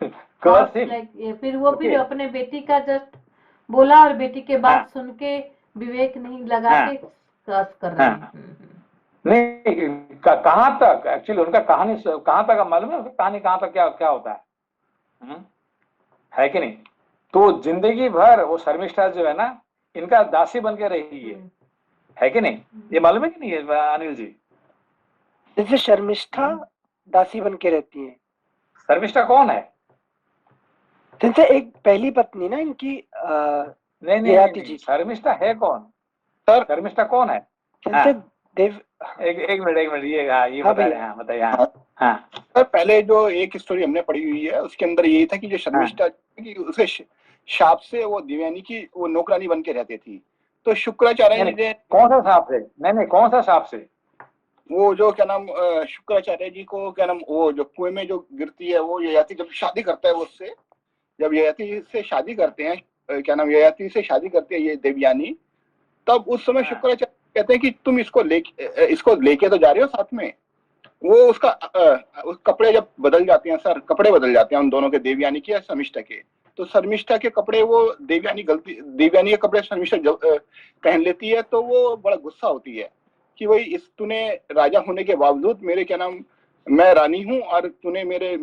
curse Thoughts him. like ये फिर वो फिर Okay. अपने बेटी का जस्ट बोला और बेटी के बात हाँ। सुन के विवेक नहीं लगा हाँ। के कर्स कर रहे हैं। हाँ। नहीं, कहाँ तक एक्चुअली उनका कहानी कहाँ तक मालूम है? कहानी कहाँ तक क्या होता है? है कि नहीं? तो जिंदगी भर वो शर्मिष्ठा जो है ना, इनका दासी बन के रही है कि नहीं? ये मालूम है कि नहीं है अनिल जी? जैसे शर्मिष्ठा दासी बन के रहती है। शर्मिष्ठा कौन है? जैसे एक पहली पत्नी ना इनकी नहीं, ययाति जी। शर्मिष्ठा है कौन? सर शर्मिष्ठा कौन है? जैसे देव एक मिनट ये हाँ बताइए। भैया। बताइए। हाँ। सर पहले जो एक स्टोरी हमने पढ़ी हुई है उसके अंदर यही था कि जो शर्मिष्ठा की उसके शाप से वो देवयानी की वो नौकरानी बन के रहती थी। तो शुक्राचार्य जी ने कौन सा शाप से? नहीं, कौन सा शाप से? वो जो क्या नाम शुक्राचार्य जी को क्या नाम वो जो कुएं में जो गिरती है वो ययाति जब शादी करता है उससे, जब ययाति से शादी करते हैं क्या नाम ययाति से शादी करती है ये देवयानी, तब उस समय शुक्राचार्य कहते हैं कि तुम इसको लेके तो जा रहे हो साथ में। वो उसका कपड़े जब बदल जाते हैं सर, कपड़े बदल जाते हैं उन दोनों के, देवयानी के या शर्मिष्ठा के। तो शर्मिष्ठा के कपड़े वो देवयानी के कपड़े शर्मिष्ठा पहन लेती है। तो वो बड़ा गुस्सा होती है कि भाई तूने राजा होने के बावजूद मेरे क्या नाम मैं रानी हूँ और तूने मेरे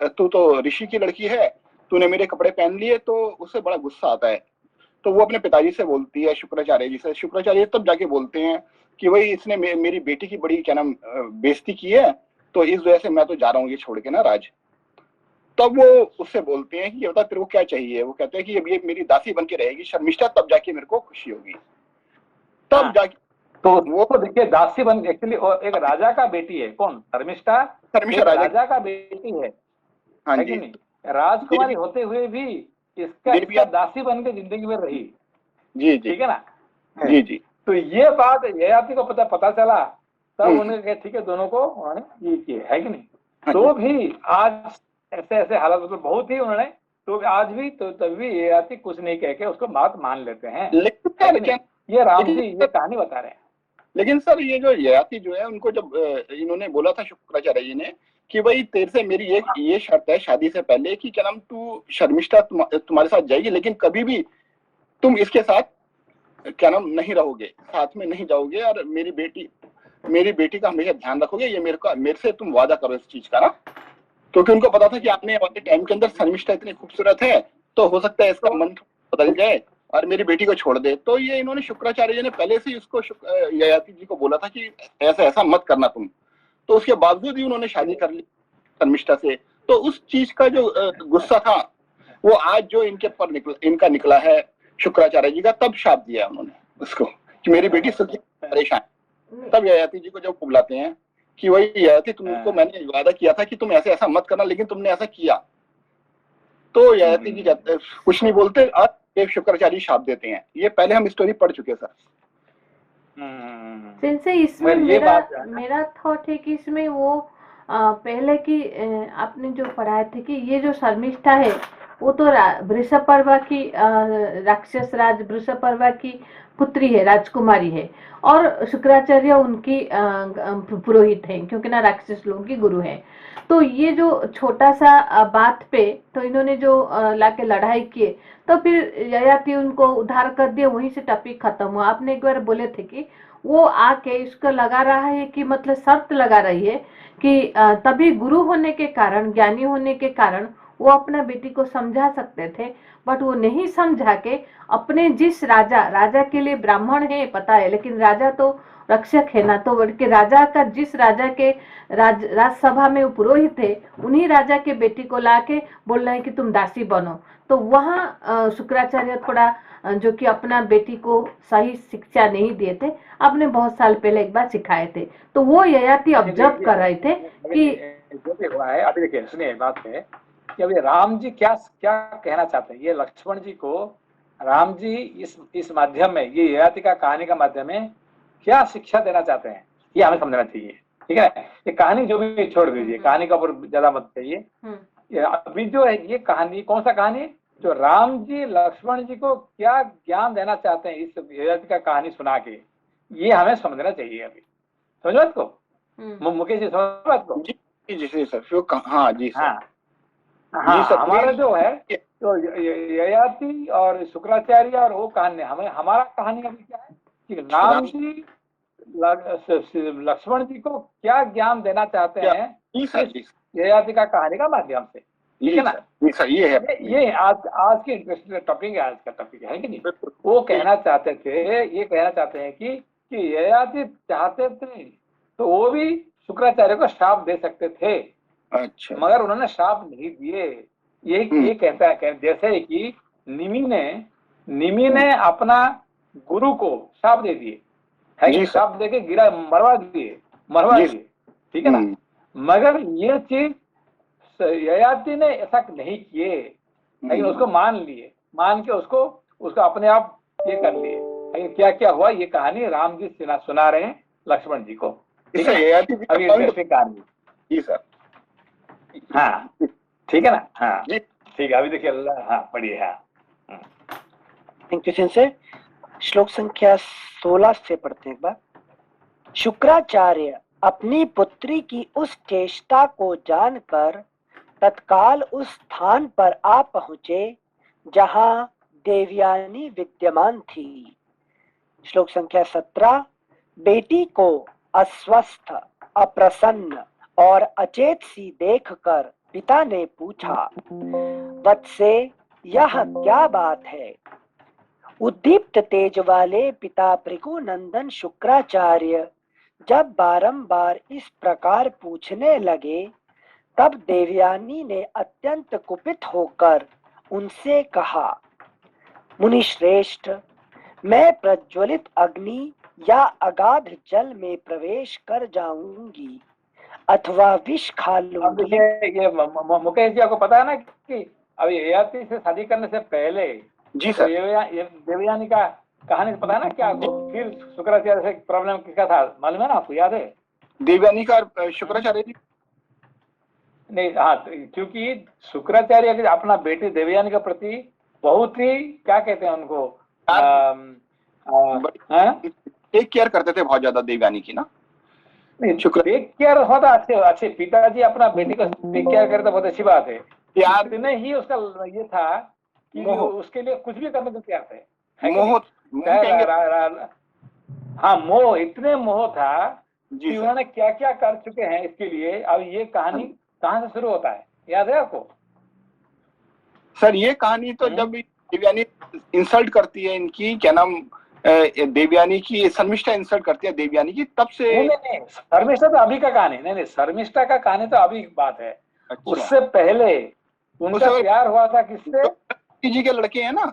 तू तो ऋषि की लड़की है, तूने मेरे कपड़े पहन लिए। तो उससे बड़ा गुस्सा आता है। तो वो अपने पिताजी से बोलती है शुक्राचार्य जी से। शुक्राचार्य तब जाके बोलते हैं कि भाई इसने मेरी बेटी की बड़ी क्या नाम बेइज्जती की है, तो इस वजह से मैं तो जा रहा हूँ ये छोड़ के ना राज। तब वो उससे बोलते हैं कि ये बता तेरे को क्या चाहिए। वो कहते हैं कि अब ये मेरी दासी बन के रहेगी शर्मिष्ठा, तब जाके मेरे को खुशी होगी। तब जाके तो वो देखिए दासी बन एक्चुअली एक राजा का बेटी है। कौन? शर्मिष्ठा राजा का बेटी है। हाँ है जी। कि नहीं? राजकुमारी होते हुए भी इसका दासी बन के जिंदगी में रही। जी ठीक है ना? जी जी। तो ये बात ययाति को पता चला, तब उन्हें कहा ठीक है, दोनों को उन्होंने ये किया, है कि नहीं? तो भी आज ऐसे हालात मतलब बहुत ही उन्होंने, तो आज भी तो तभी ययाति कुछ नहीं कह के उसको बात मान लेते हैं। लेकिन ये राम जी ये कहानी बता रहे हैं। लेकिन सर ये जो ययाति जो है उनको जब इन्होंने बोला था शुक्राचार्य जी ने कि भाई तेरे से मेरी ये शर्त है शादी से पहले कि क्या नाम तू शर्मिष्ठा तुम्हारे साथ जाएगी, लेकिन कभी भी तुम इसके साथ क्या नाम नहीं रहोगे, साथ में नहीं जाओगे और मेरी बेटी का हमेशा ध्यान रखोगे। ये मेरे से तुम वादा करो इस चीज का ना, क्योंकि उनको पता था कि आने वाले टाइम के अंदर शर्मिष्ठा इतनी खूबसूरत है तो हो सकता है इसका मन बदल जाए और मेरी बेटी को छोड़ दे। तो ये इन्होंने शुक्राचार्य जी ने पहले से ही उसको ययाति जी को बोला था कि ऐसा मत करना तुम। तो उसके बावजूद ही उन्होंने शादी कर ली शर्मिष्ठा से। तो उस चीज का जो गुस्सा था वो आज जो इनका निकला है शुक्राचार्य जी का, तब शाप दिया उन्होंने उसको कि मेरी बेटी सुखी परेशान। तब ययाति जी को जब बुलाते हैं कि वही ययाति तुमको मैंने वादा किया था कि तुम ऐसा मत करना, लेकिन तुमने ऐसा किया। तो ययाति जी कहते कुछ नहीं बोलते और शुक्राचार्य शाप देते हैं। ये पहले हम स्टोरी पढ़ चुके सर। सिंसे इसमें मेरा थॉट है कि इसमें वो पहले की आपने जो पढ़ाए थे कि ये जो शर्मिष्ठा है वो तो वृषपर्वा की राक्षस राज वृषपर्वा की पुत्री है, राजकुमारी है, और शुक्राचार्य उनकी पुरोहित है, क्योंकि ना राक्षस लोगों की गुरु है। तो ये जो छोटा सा बात पे तो इन्होंने जो लाके लड़ाई किए, तो फिर ययाति उनको उद्धार कर दिए, वहीं से टॉपिक खत्म हुआ। आपने एक बार बोले थे कि वो आके इसको लगा रहा है कि मतलब शर्त लगा रही है कि तभी गुरु होने के कारण, ज्ञानी होने के कारण वो अपना बेटी को समझा सकते थे, बट वो नहीं समझा के अपने जिस राजा के लिए ब्राह्मण है पता है, लेकिन राजा तो रक्षक है ना, तो के राजा का जिस राजा के राजसभा में पुरोहित थे उन्हीं राजा के बेटी को लाके बोल रहे हैं कि तुम दासी बनो। तो वहाँ शुक्राचार्य थोड़ा जो कि अपना बेटी को सही शिक्षा नहीं दिए थे, आपने बहुत साल पहले एक बार सिखाए थे, तो वो ययाति ऑब्जर्व कर रहे थे कि जो भी हुआ है। अभी देखिए सुनिए, बात है कि अभी राम जी क्या कहना चाहते हैं। ये लक्ष्मण जी को राम जी इस माध्यम में, ये ययाति का कहानी का माध्यम में क्या शिक्षा देना चाहते हैं, ये हमें समझना चाहिए। ठीक है, ये कहानी जो भी छोड़ दीजिए, कहानी का ऊपर ज्यादा मत कहिए। अभी जो है ये कहानी, कौन सा कहानी, जो राम जी लक्ष्मण जी को क्या ज्ञान देना चाहते हैं इस ययाति का कहानी सुना के, ये हमें समझना चाहिए। अभी समझ बात को मुकेश जी, समझ बात को? जी सर, हाँ जी सर। हाँ जी हाँ, सर, हमारा जो है तो ययाति और शुक्राचार्य और वो कहानी, हमें हमारा कहानी अभी क्या है कि राम जी लक्ष्मण जी को क्या ज्ञान देना चाहते क्या? हैं जी सर, इस ययाति का कहानी का माध्यम से, ठीक है ना। जी सर, ये है ये आज की इंटरेस्टिंग टॉपिक है, आज का टॉपिक है कि नहीं। वो कहना चाहते थे, ये कहना चाहते हैं कि ययाति चाहते थे तो वो भी शुक्राचार्य को श्राप दे सकते थे, अच्छा, मगर उन्होंने श्राप नहीं दिए। ये कहता है जैसे कि निमि ने अपना गुरु को श्राप दे दिए, है कि श्राप देके गिरा, मरवा दिए, ठीक है ना। मगर ये चीज ययाति ने ऐसा नहीं किए, लेकिन उसको मान के उसको अपने आप ये कर लिए। लेकिन क्या क्या हुआ, ये कहानी राम जी सुना रहे हैं लक्ष्मण जी को, ठीक है ना। अब ये इंटरेस्टिंग कहानी। जी सर, हाँ ठीक है ना। हाँ ठीक है, अभी देखिए। हाँ पढ़िए। हाँ थैंक यू सेंसे। श्लोक संख्या 16 से पढ़ते हैं एक बार। शुक्राचार्य अपनी पुत्री की उस चेष्टा को जानकर तत्काल उस स्थान पर आ पहुंचे जहां देवयानी विद्यमान थी। श्लोक संख्या 17। बेटी को अस्वस्थ, अप्रसन्न और अचेत सी देखकर पिता ने पूछा, वत्से यह क्या बात है? उद्दीप्त तेज वाले पिता भृगुनंदन शुक्राचार्य जब बारंबार इस प्रकार पूछने लगे, तब देवयानी ने अत्यंत कुपित होकर उनसे कहा, मुनि श्रेष्ठ, मैं प्रज्वलित अग्नि या अगाध जल में प्रवेश कर जाऊंगी अथवा विष खा अब लूंगी। देखिए, ये मुकेश जी आपको पता है ना कि अभी ययाति से शादी करने से पहले जी तो सर, देवयानी का कहानी पता है ना क्या आपको। फिर शुक्राचार्य से प्रॉब्लम किसका था मालूम है ना आपको, याद है? देवयानी का शुक्राचार्य जी नहीं, हाँ, क्योंकि शुक्राचार्य के अपना बेटी देवयानी के प्रति बहुत ही क्या कहते हैं उनको, टेक केयर करते थे बहुत ज्यादा देवयानी की ना। टेक केयर होता अच्छे पिताजी अपना बेटी को टेक केयर करते, बहुत अच्छी बात है। याद इतने ही उसका ये था कि उसके लिए कुछ भी करने को तैयार थे, मोह हाँ मोह, इतने मोह था जी कि उन्होंने क्या क्या कर चुके हैं इसके लिए। अब ये कहानी कहाँ से शुरू होता है, याद है आपको? सर ये कहानी तो जब देवयानी इंसल्ट करती है इनकी, क्या नाम, देवयानी की शर्मिष्ठा इंसल्ट करती है देवयानी की, तब से। नहीं, शर्मिष्ठा तो अभी का कहानी, नहीं शर्मिष्ठा का कहानी तो अभी बात है। अच्छा। उससे पहले उनका प्यार हुआ था किससे? जी के लड़के हैं ना,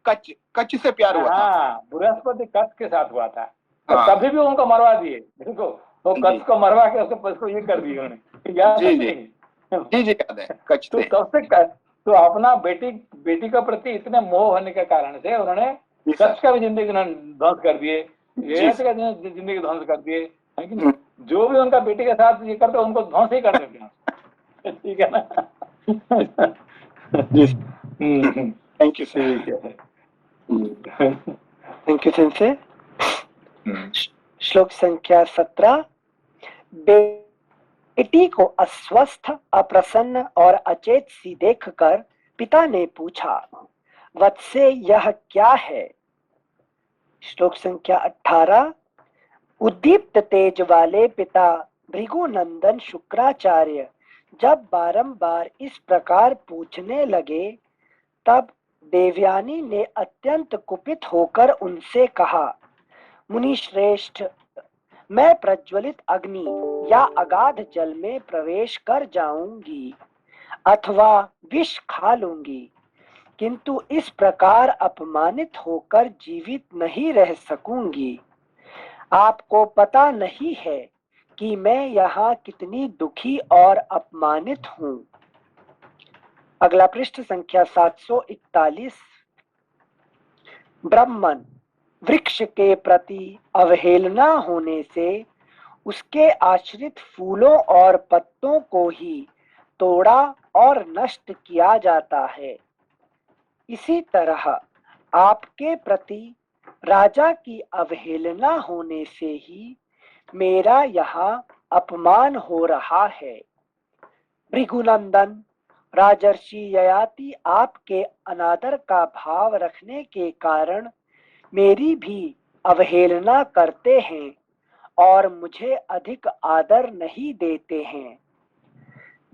कच्च से प्यार हुआ था। हाँ, बृहस्पति कच्छ के साथ हुआ था। तो कभी भी उनको मरवा दिए, देखो वो कच्छ को मरवा के उसको ये कर दिए उन्होंने, याद है? जी याद है, कच्छ तो तब से तो अपना बेटी के प्रति इतने मोह होने के कारण से उन्होंने कच्छ का भी जिंदगी ध्वंस कर दिए, ययाति का जिंदगी ध्वंस कर दिए, है कि नहीं? जो भी उनका बेटी के साथ ये करते उनको ध्वंस ही कर देते हैं, ठीक है ना। Thank you sir. ठीक है, थैंक यू सेंसे। श्लोक संख्या 17। बेटी को अस्वस्थ, अप्रसन्न और अचेत सी देखकर पिता ने पूछा, वत्से यह क्या है? श्लोक संख्या 18। उद्दीप्त तेज वाले पिता भृगुनंदन शुक्राचार्य जब बारंबार इस प्रकार पूछने लगे, तब देवयानी ने अत्यंत कुपित होकर उनसे कहा, मुनि श्रेष्ठ, मैं प्रज्वलित अग्नि या अगाध जल में प्रवेश कर जाऊंगी अथवा विष खा लूंगी, किंतु इस प्रकार अपमानित होकर जीवित नहीं रह सकूंगी। आपको पता नहीं है कि मैं यहाँ कितनी दुखी और अपमानित हूँ। अगला पृष्ठ संख्या 741। ब्राह्मण वृक्ष के प्रति अवहेलना होने से उसके आश्रित फूलों और पत्तों को ही तोड़ा और नष्ट किया जाता है। इसी तरह आपके प्रति राजा की अवहेलना होने से ही मेरा यहाँ अपमान हो रहा है। भृगुनंदन, राजर्षि ययाति आपके अनादर का भाव रखने के कारण मेरी भी अवहेलना करते हैं और मुझे अधिक आदर नहीं देते हैं।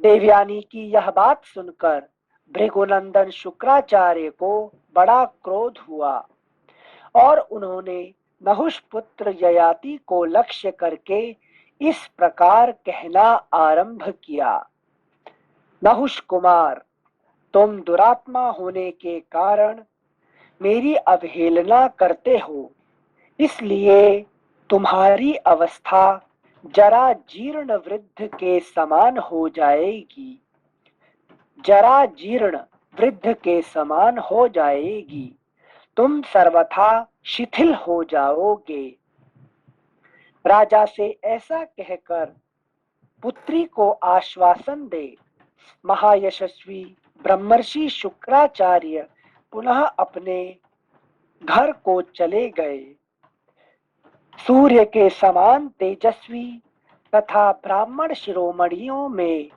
देवयानी की यह बात सुनकर भृगुनंदन शुक्राचार्य को बड़ा क्रोध हुआ और उन्होंने नहुष पुत्र ययाति को लक्ष्य करके इस प्रकार कहना आरंभ किया। नहुष कुमार, तुम दुरात्मा होने के कारण मेरी अवहेलना करते हो, इसलिए तुम्हारी अवस्था जरा जीर्ण वृद्ध के समान हो जाएगी, जरा जीर्ण वृद्ध के समान हो जाएगी, तुम सर्वथा शिथिल हो जाओगे। राजा से ऐसा कहकर पुत्री को आश्वासन दे महायशस्वी ब्रह्मर्षि शुक्राचार्य पुनः अपने घर को चले गए। सूर्य के समान तेजस्वी तथा ब्राह्मण शिरोमणियों में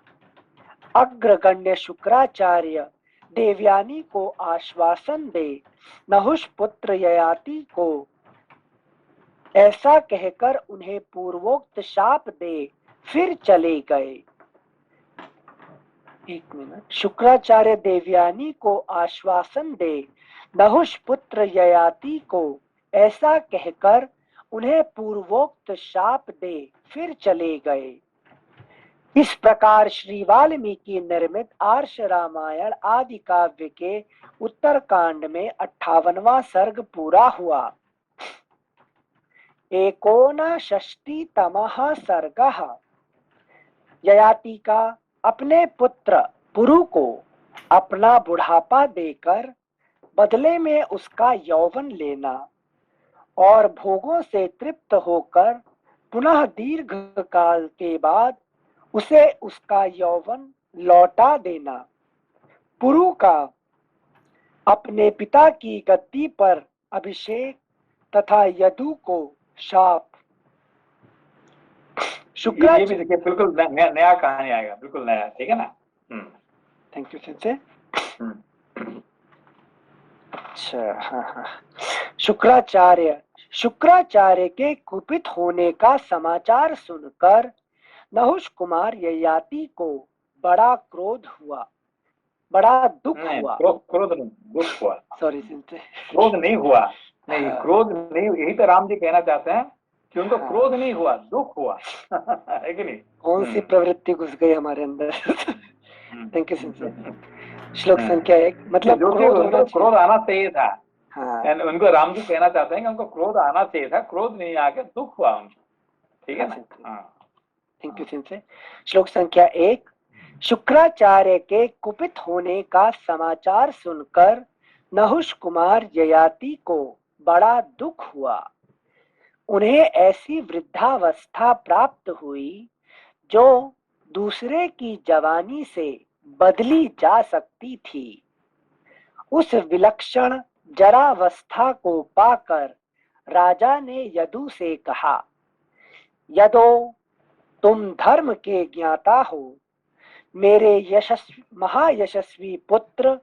अग्रगण्य शुक्राचार्य देवयानी को आश्वासन दे नहुष पुत्र ययाति को ऐसा कहकर उन्हें पूर्वोक्त शाप दे फिर चले गए। एक मिनट। शुक्राचार्य देवयानी को आश्वासन दे नहुष पुत्र ययाति को ऐसा कहकर उन्हें पूर्वोक्त शाप दे फिर चले गए। इस प्रकार श्री वाल्मीकि निर्मित आर्ष रामायण आदि काव्य के उत्तरकांड में 58वां सर्ग पूरा हुआ। 59तमः सर्गः। ययाति का अपने पुत्र पुरु को अपना बुढ़ापा देकर बदले में उसका यौवन लेना और भोगों से तृप्त होकर पुनः दीर्घ काल के बाद उसे उसका यौवन लौटा देना। पुरु का अपने पिता की गद्दी पर अभिषेक तथा यदु को शाप। ये भी देखिए बिल्कुल नया कहानी आएगा, बिल्कुल नया, ठीक है ना। Thank you sensei. अच्छा, हाँ। शुक्राचार्य के कुपित होने का समाचार सुनकर नहुष कुमार ययाति को बड़ा क्रोध हुआ, बड़ा दुख हुआ। क्रोध नहीं, दुख हुआ। सॉरी सेंसे, क्रोध नहीं हुआ, नहीं क्रोध नहीं, यही तो राम जी कहना चाहते हैं कि उनको क्रोध नहीं हुआ, दुख हुआ है कि नहीं। कौन सी प्रवृत्ति घुस गई हमारे अंदर। Thank you sensei. श्लोक संख्या 1, मतलब क्रोध आना चाहिए था। हाँ, उनको राम जी कहना चाहते हैं कि उनको क्रोध आना चाहिए था, क्रोध नहीं आके दुख हुआ उनको, ठीक है ना। Thank you sensei. श्लोक संख्या 1। शुक्राचार्य के कुपित होने का समाचार सुनकर नहुष कुमार ययाति को बड़ा दुख हुआ। उन्हें ऐसी वृद्धावस्था प्राप्त हुई जो दूसरे की जवानी से बदली जा सकती थी। उस विलक्षण जरावस्था को पाकर राजा ने यदु से कहा, यदो तुम धर्म के ज्ञाता हो, मेरे महायशस्वी पुत्र,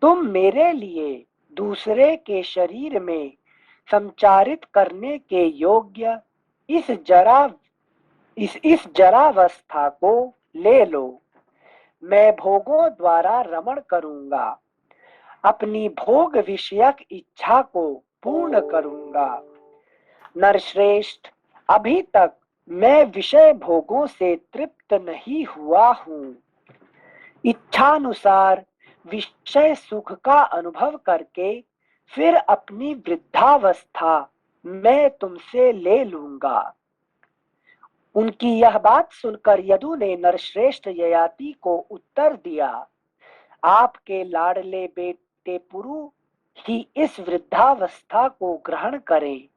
तुम मेरे लिए दूसरे के शरीर में संचारित करने के योग्य इस जरावस्था को ले लो। मैं भोगों द्वारा रमण करूंगा, अपनी भोग विषयक इच्छा को पूर्ण करूंगा। नरश्रेष्ठ, अभी तक मैं विषय भोगों से तृप्त नहीं हुआ हूँ। इच्छानुसार विषय सुख का अनुभव करके फिर अपनी वृद्धावस्था मैं तुमसे ले लूंगा। उनकी यह बात सुनकर यदु ने नरश्रेष्ठ ययाति को उत्तर दिया, आपके लाडले बेटे पुरु ही इस वृद्धावस्था को ग्रहण करें।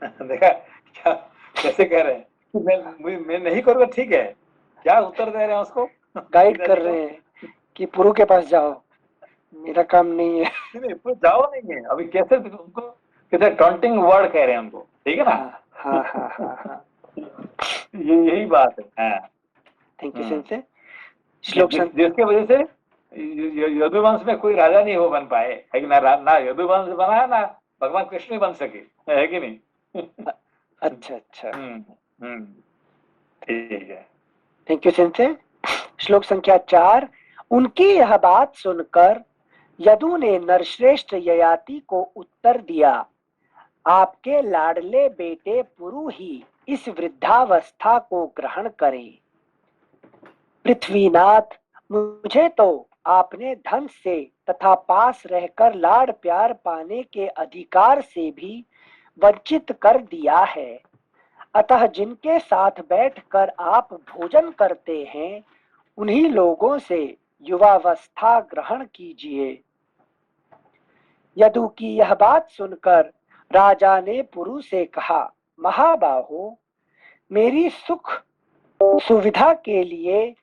देखा क्या कैसे कह रहे हैं, मैं नहीं करूँगा, ठीक है, क्या उत्तर दे रहे हैं उसको, गाइड कर रहे हैं कि पुरु के पास जाओ, मेरा काम नहीं है। नहीं जाओ नहीं है, अभी कैसे उनको कैसे टॉन्टिंग वर्ड कह रहे हैं उनको, ठीक है ना। हाँ। यही बात है। Thank you sensei. श्लोक जिसके वजह से यदुवंश में कोई राजा नहीं हो बन पाए, है कि ना यदुवंश बना ना भगवान कृष्ण बन सके, है कि नहीं? अच्छा अच्छा, ठीक है, थैंक यू सेंसे। श्लोक संख्या 4। उनकी यह बात सुनकर यदु ने नरश्रेष्ठ ययाति को उत्तर दिया, आपके लाडले बेटे पुरु ही इस वृद्धावस्था को ग्रहण करें। पृथ्वीनाथ, मुझे तो आपने धन से तथा पास रहकर लाड प्यार पाने के अधिकार से भी वंचित कर दिया है, अतः जिनके साथ बैठकर आप भोजन करते हैं उन्हीं लोगों से युवावस्था ग्रहण कीजिए। यदु की यह बात सुनकर राजा ने पुरु से कहा, महाबाहो, मेरी सुख सुविधा के लिए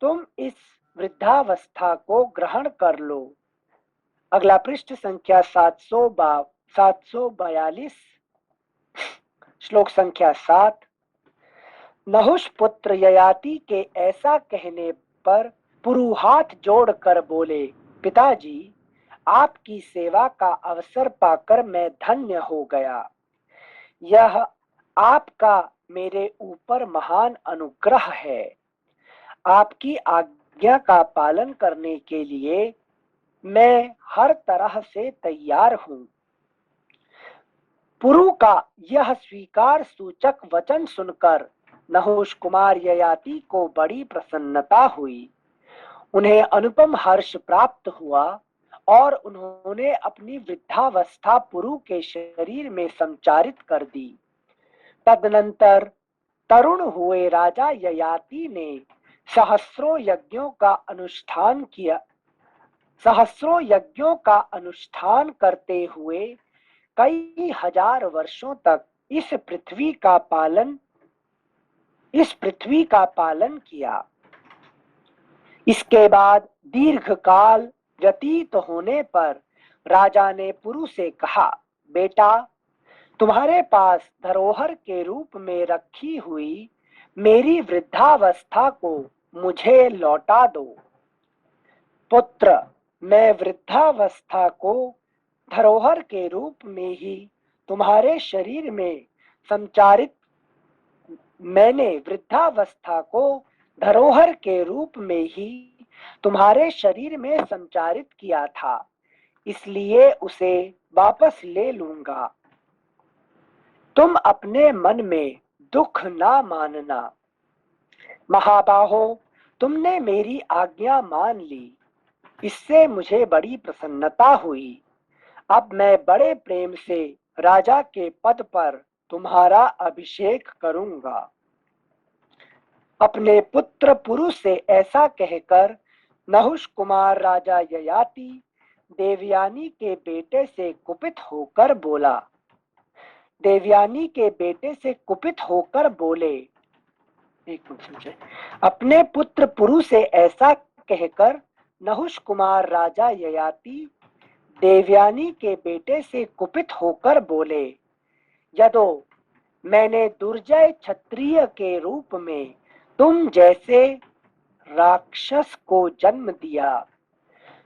तुम इस वृद्धावस्था को ग्रहण कर लो। अगला पृष्ठ संख्या 742। श्लोक संख्या 7। नहुष पुत्र ययाति के ऐसा कहने पर पुरु हाथ जोड़कर बोले, पिताजी, आपकी सेवा का अवसर पाकर मैं धन्य हो गया। यह आपका मेरे ऊपर महान अनुग्रह है। आपकी आज्ञा का पालन करने के लिए मैं हर तरह से तैयार हूँ। पुरु का यह स्वीकार सूचक वचन सुनकर नहुष कुमार ययाति को बड़ी प्रसन्नता हुई। उन्हें अनुपम हर्ष प्राप्त हुआ और उन्होंने अपनी वृद्धावस्था पुरु के शरीर में संचारित कर दी। तदनंतर तरुण हुए राजा ययाति ने सहस्रों यज्ञों का अनुष्ठान करते हुए कई हजार वर्षों तक इस पृथ्वी का पालन किया। इसके बाद दीर्घ काल व्यतीत होने पर राजा ने पुरु से कहा, बेटा, तुम्हारे पास धरोहर के रूप में रखी हुई मेरी वृद्धावस्था को मुझे लौटा दो। पुत्र, मैं वृद्धावस्था को धरोहर के रूप में ही तुम्हारे शरीर में संचारित मैंने वृद्धावस्था को धरोहर के रूप में ही तुम्हारे शरीर में संचारित किया था, इसलिए उसे वापस ले लूंगा। तुम अपने मन में दुख ना मानना। महाबाहो, तुमने मेरी आज्ञा मान ली, इससे मुझे बड़ी प्रसन्नता हुई। अब मैं बड़े प्रेम से राजा के पद पर तुम्हारा अभिषेक करूंगा। अपने पुत्र पुरु से ऐसा कहकर नहुष कुमार राजा ययाति देवयानी के बेटे से कुपित होकर बोला। देवयानी के बेटे से कुपित होकर बोले, अपने पुत्र पुरु से ऐसा कहकर नहुष कुमार राजा ययाति देवयानी के बेटे से कुपित होकर बोले, यदो, मैंने दुर्जय क्षत्रिय के रूप में तुम जैसे राक्षस को जन्म दिया।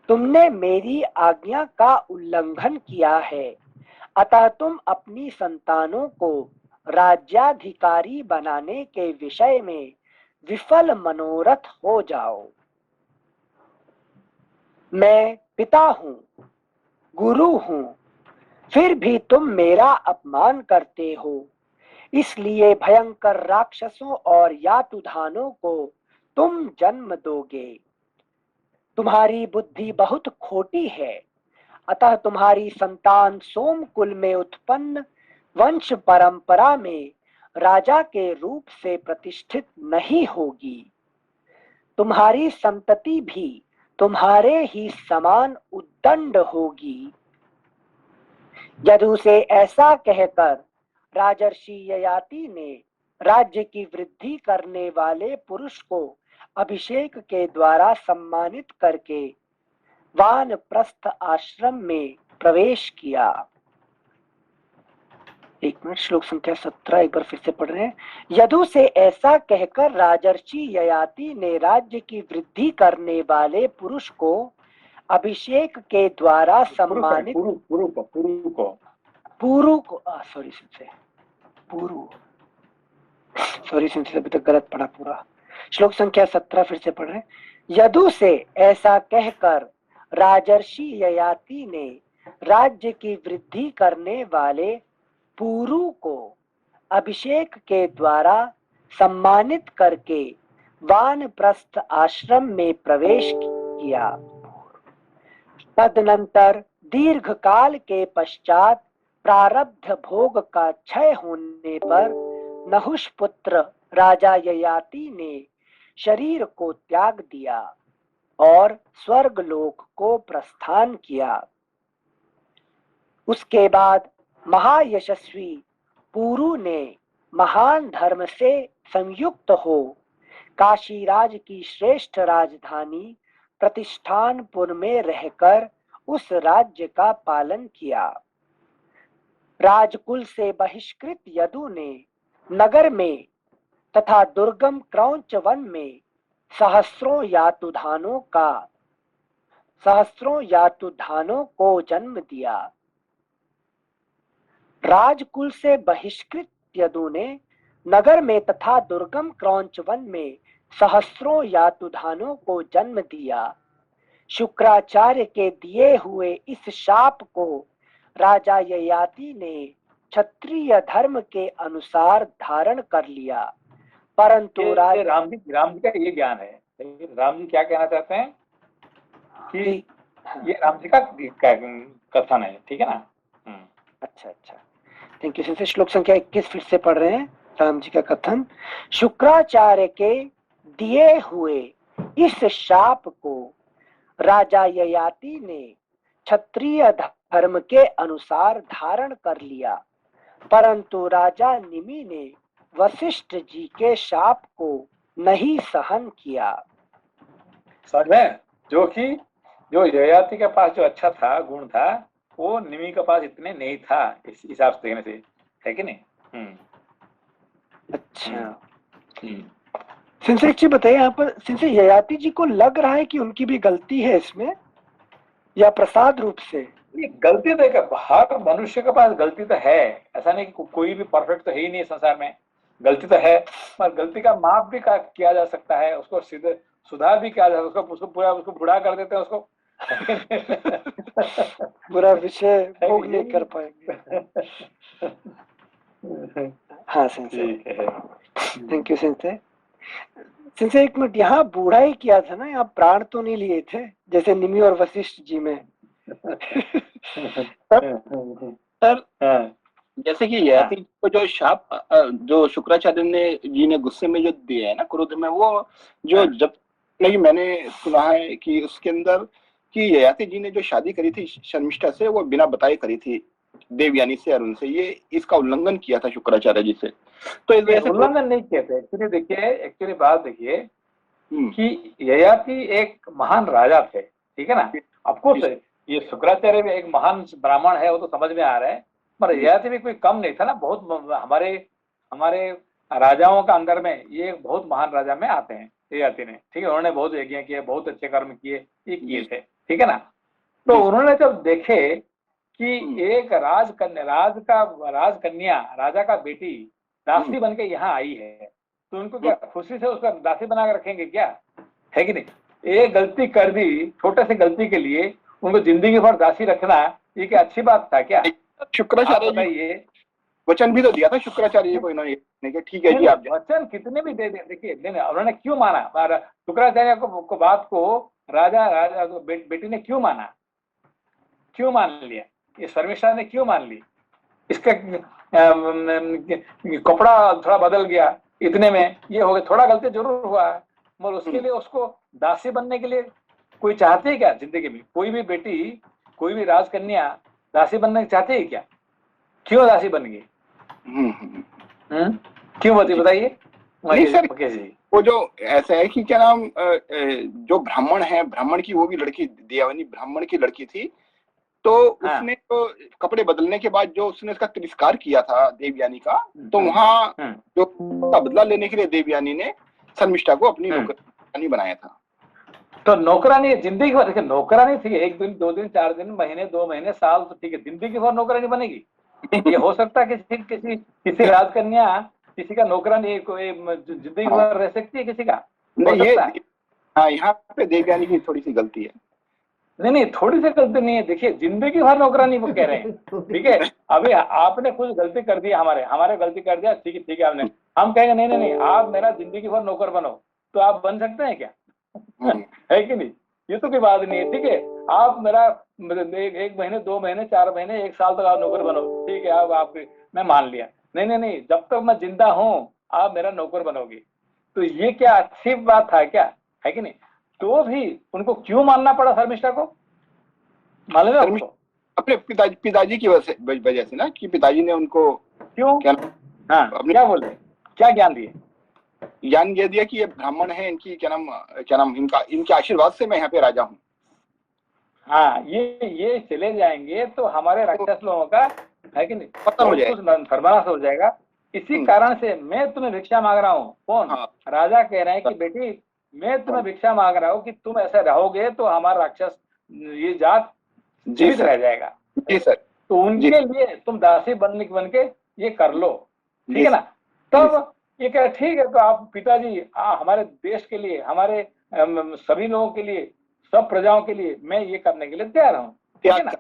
तुमने मेरी आज्ञा का उल्लंघन किया है, अतः तुम अपनी संतानों को राज्याधिकारी बनाने के विषय में विफल मनोरथ हो जाओ। मैं पिता हूँ, गुरु हूँ, फिर भी तुम मेरा अपमान करते हो, इसलिए भयंकर राक्षसों और यातुधानों को तुम जन्म दोगे। तुम्हारी बुद्धि बहुत खोटी है, अतः तुम्हारी संतान सोमकुल में उत्पन्न वंश परंपरा में राजा के रूप से प्रतिष्ठित नहीं होगी। तुम्हारी संतति भी तुम्हारे ही समान उद्दंड होगी। यदु से ऐसा कहकर राजर्षि ययाति ने राज्य की वृद्धि करने वाले पुरुष को अभिषेक के द्वारा सम्मानित करके वानप्रस्थ आश्रम में प्रवेश किया। एक मिनट, श्लोक संख्या 17 एक बार फिर से पढ़ रहे हैं। यदु से ऐसा कहकर राजर्षि ययाति ने राज्य की वृद्धि करने वाले पुरुष को अभिषेक के द्वारा सम्मानित पुरु को सॉरी सिंसे अभी तक गलत पढ़ा पूरा। श्लोक संख्या 17 फिर से पढ़ रहे हैं। यदु से ऐसा कहकर राजर्षि ययाति ने राज्य की वृद्धि करने वाले पुरु को अभिषेक के द्वारा सम्मानित करके वानप्रस्थ आश्रम में प्रवेश किया। तदनंतर दीर्घ काल के पश्चात प्रारब्ध भोग का क्षय होने पर नहुष पुत्र राजा ययाति ने शरीर को त्याग दिया और स्वर्गलोक को प्रस्थान किया। उसके बाद महायशस्वी पुरु ने महान धर्म से संयुक्त हो काशीराज की श्रेष्ठ राजधानी प्रतिष्ठानपुर में रहकर उस राज्य का पालन किया। राजकुल से बहिष्कृत यदु ने नगर में तथा दुर्गम क्रौंच वन में सहस्रों यातुधानों को जन्म दिया। राजकुल से बहिष्कृत यदु ने नगर में तथा दुर्गम क्रौंच वन में सहस्रों यातुधानों को जन्म दिया। शुक्राचार्य के दिए हुए इस शाप को राजा ययाति ने क्षत्रिय धर्म के अनुसार धारण कर लिया, परंतु राम जी का ये ज्ञान है। राम जी क्या कहना चाहते हैं कि ये राम जी का कथन है, ठीक है ना। अच्छा, थैंक यू। से श्लोक संख्या 21 फिर से पढ़ रहे हैं। राम जी का कथन, शुक्राचार्य के दिए हुए इस शाप को राजा ययाति ने क्षत्रिय धर्म के अनुसार धारण कर लिया, परंतु राजा निमि ने वशिष्ठ जी के शाप को नहीं सहन किया। समझ में? जो ययाति के पास जो अच्छा था, गुण था, वो निमि के पास इतने नहीं था, इस हिसाब से देखने से, है कि नहीं? अच्छा, सिंसे जी बताइए, यहाँ पर सिंसे ययाति जी को लग रहा है कि उनकी भी गलती है इसमें, या प्रसाद रूप से? ये गलती तो हर मनुष्य के पास गलती तो है, ऐसा नहीं कि कोई भी परफेक्ट तो है ही नहीं संसार में, गलती तो है, पर गलती का माफ भी किया जा सकता है, उसको सीधे सुधार भी किया जा सकता है, उसको बुरा कर देते हैं उसको बुरा विषय भोग नहीं कर पाएंगे। हाँ सिंसे, थैंक यू सिंसे। सिंसे एक मिनट, यहाँ बूढ़ा ही किया था ना, यहाँ प्राण तो नहीं लिए थे जैसे निमि और वशिष्ठ जी में। सर जैसे कि ययाति को जो शाप जो शुक्राचार्य जी ने गुस्से में जो दिया है ना, क्रोध में, वो जो जब नहीं, मैंने सुना है कि उसके अंदर कि ययाति जी ने जो शादी करी थी शर्मिष्ठा से, वो बिना बताए करी थी देवयानी से, अरुण से, ये इसका उल्लंघन किया था शुक्राचार्य जी से। तो इस वजह से उल्लंघन नहीं किए थे। एक्चुअली बात देखिए कि ययाति एक महान राजा थे, ठीक है ना। ऑफकोर्स ये शुक्राचार्य भी एक महान ब्राह्मण है, वो तो समझ में आ रहा है, पर ययाति भी कोई कम नहीं था ना। बहुत हमारे राजाओं का अंदर में ये बहुत महान राजा में आते हैं ययाति ने, ठीक है। उन्होंने बहुत यज्ञ किए, बहुत अच्छे कर्म किए, ये किए थे, ठीक है ना। तो उन्होंने जब देखे कि एक राजकन्या राजा का बेटी दासी बन के यहाँ आई है, तो उनको क्या खुशी से उसका दासी बना कर रखेंगे क्या, है कि नहीं। एक गलती कर दी, छोटे से गलती के लिए उनको जिंदगी भर दासी रखना, ये क्या अच्छी बात था क्या? शुक्राचार्य जी वचन भी तो दिया था शुक्राचार्य जी को इन्होंने, ठीक है जी आप वचन कितने भी दे देखिए, उन्होंने क्यों माना शुक्राचार्य को बात को, राजा बेटी ने क्यों माना, क्यों मान लिया, ये शर्मिष्ठा ने क्यों मान ली? इसका कपड़ा थोड़ा बदल गया, इतने में ये हो गया, थोड़ा गलती जरूर हुआ, मगर उसके लिए उसको दासी बनने के लिए कोई चाहते है क्या जिंदगी में? कोई भी बेटी, कोई भी राजकन्या दासी बनना चाहते है क्या? क्यों दासी बन गई? क्यों बताइए सर। वो जो ऐसा है कि क्या नाम, जो ब्राह्मण है, ब्राह्मण की वो भी लड़की, देवयानी ब्राह्मण की लड़की थी, तो हाँ। उसने तो कपड़े बदलने के बाद जो उसने उसका तिरस्कार किया था देवयानी का, तो वहाँ जो का बदला लेने के लिए देवयानी ने शर्मिष्ठा को अपनी नौकरानी बनाया था। तो नौकरानी जिंदगी भर, देखिए नौकरानी थी, 1 दिन 2 दिन 4 दिन महीने 2 महीने साल तो ठीक है, जिंदगी भर नौकरानी बनेगी? ये हो सकता है किसी किसी किसी राजकन्या किसी का नौकरानी जिंदगी भर रह सकती है किसी का? हो नहीं, ये सकता है? हाँ, यहाँ पे देवयानी की थोड़ी सी गलती है। नहीं थोड़ी सी गलती नहीं है, देखिए जिंदगी भर नौकरानी वो कह रहे हैं, ठीक है। अभी आपने कुछ गलती कर दी, हमारे गलती कर दिया, ठीक है आपने, हम कहेंगे नहीं आप मेरा जिंदगी भर नौकर बनो, तो आप बन सकते हैं क्या? है कि नहीं? ये तो कोई बात नहीं है, ठीक है। आप मेरा 1 महीने 2 महीने 4 महीने 1 साल तक आप नौकर बनो, ठीक है, अब आप मैं मान लिया। नहीं जब तक मैं जिंदा हूं आप मेरा नौकर बनोगे। तो ये क्या अच्छी बात था क्या? है कि नहीं? तो भी उनको क्यों मानना पड़ा शर्मिष्ठा को, मालूम है आपको? अपने पिताजी की वजह से ना, कि पिताजी ने उनको क्यों? क्या हाँ, क्या बोले, क्या ज्ञान दिए? ज्ञान ये दिया कि ये ब्राह्मण है, इनकी क्या नाम इनके आशीर्वाद से मैं यहाँ पे राजा हूँ। हाँ, ये चले जाएंगे तो हमारे राक्षस लोगों का, है कि नहीं, खत्म हो जाएगा, कुछ सर्वनाश हो जाएगा। इसी कारण से मैं तुम्हें भिक्षा मांग रहा हूँ। कौन? हाँ। राजा कह रहे हैं कि बेटी मैं तुम्हें भिक्षा मांग रहा हूँ कि तुम ऐसे रहोगे तो हमारा राक्षस ये जात जीवित रह जाएगा। जी सर। तो उनके लिए तुम दासी बन के ये कर लो, ठीक है ना? तब ये कह ठीक है, तो आप पिताजी हमारे देश के लिए, हमारे सभी लोगों के लिए, सब प्रजाओं के लिए मैं ये करने के लिए तैयार हूँ, ठीक है ना?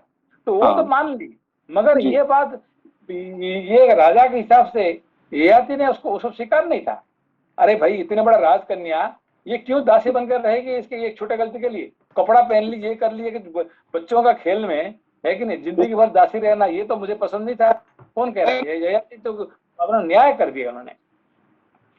तो वो तो मान ली, मगर ये बात ये राजा के हिसाब से ययाति ने उसको स्वीकार नहीं था। अरे भाई इतने बड़ा राजकन्या ये क्यों दासी बनकर रहेगी इसके एक छोटे गलती के लिए? कपड़ा पहन ली, ये कर लिए कि बच्चों का खेल में, है कि नहीं, जिंदगी भर दासी रहना ये तो मुझे पसंद नहीं था। कौन कह रहा है? ययाति तो अपना न्याय कर दिया उन्होंने,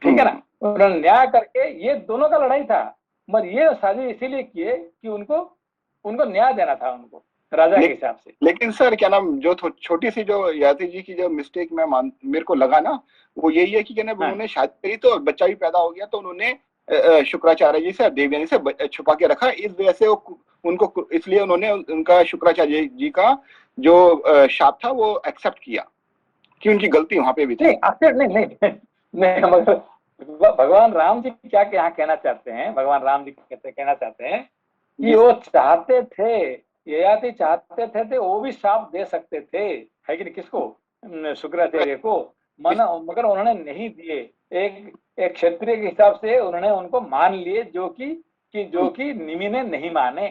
ठीक है ना? उन्होंने न्याय करके, ये दोनों का लड़ाई था, मगर ये साजिश इसीलिए किए कि उनको न्याय देना था उनको राजा के हिसाब से। लेकिन सर क्या नाम, जो छोटी सी जो ययाति जी की जो मिस्टेक मेरे को लगा ना, वो यही है कि क्या नाम, उन्होंने शादी करी तो बच्चा भी पैदा हो गया, तो उन्होंने शुक्राचार्य जी से, देवयानी से छुपा के रखा। इस वजह से उनको इसलिए उन्होंने उनका शुक्राचार्य जी का जो शाप था वो एक्सेप्ट किया, कि उनकी गलती वहां पे भी थी। नहीं मगर भगवान राम जी क्या यहाँ कहना चाहते हैं, भगवान राम जी कहना चाहते हैं कि वो चाहते थे, ययाति चाहते थे तो वो भी शाप दे सकते थे, है कि नहीं? किसको? शुक्राचार्य को। मगर उन्होंने नहीं दिए। एक क्षत्रिय के हिसाब से उन्होंने उनको मान लिए, जो कि निमि ने नहीं माने,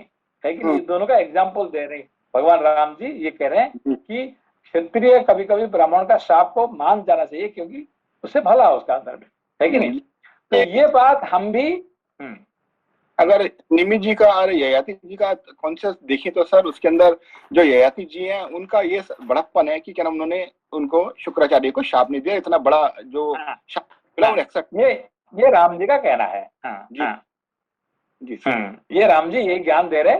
है कि नहीं? दोनों का एग्जाम्पल दे रहे भगवान राम जी। ये कह रहे हैं कि क्षत्रिय कभी कभी ब्राह्मण का शाप को मान जाना चाहिए, क्योंकि उससे भला है उसका अंदर में, है कि नहीं? तो ये बात हम भी अगर निमि जी का और ययाति जी का कॉन्शियस देखें तो सर, उसके अंदर जो ययाति जी हैं उनका ये बड़प्पन है कि क्या नाम, उन्होंने उनको शुक्राचार्य को शाप नहीं दिया, इतना बड़ा जो शाप एक्सेप्ट। ये राम जी का कहना है। जी ये राम जी ये ज्ञान दे रहे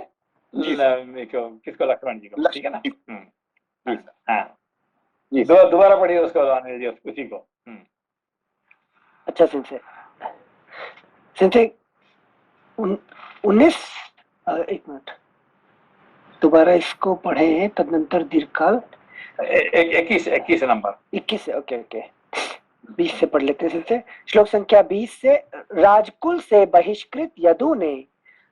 किसको? लक्ष्मण जी को, ठीक है ना? हाँ जी, दोबारा पढ़िए उसको, उसी को। अच्छा सिंसे 19 एक मिनट दोबारा इसको पढ़े, तदनंतर दीर्घकाल 21 नंबर 21 से, ओके 20 से पढ़ लेते हैं। श्लोक संख्या 20 से, राजकुल से बहिष्कृत यदु ने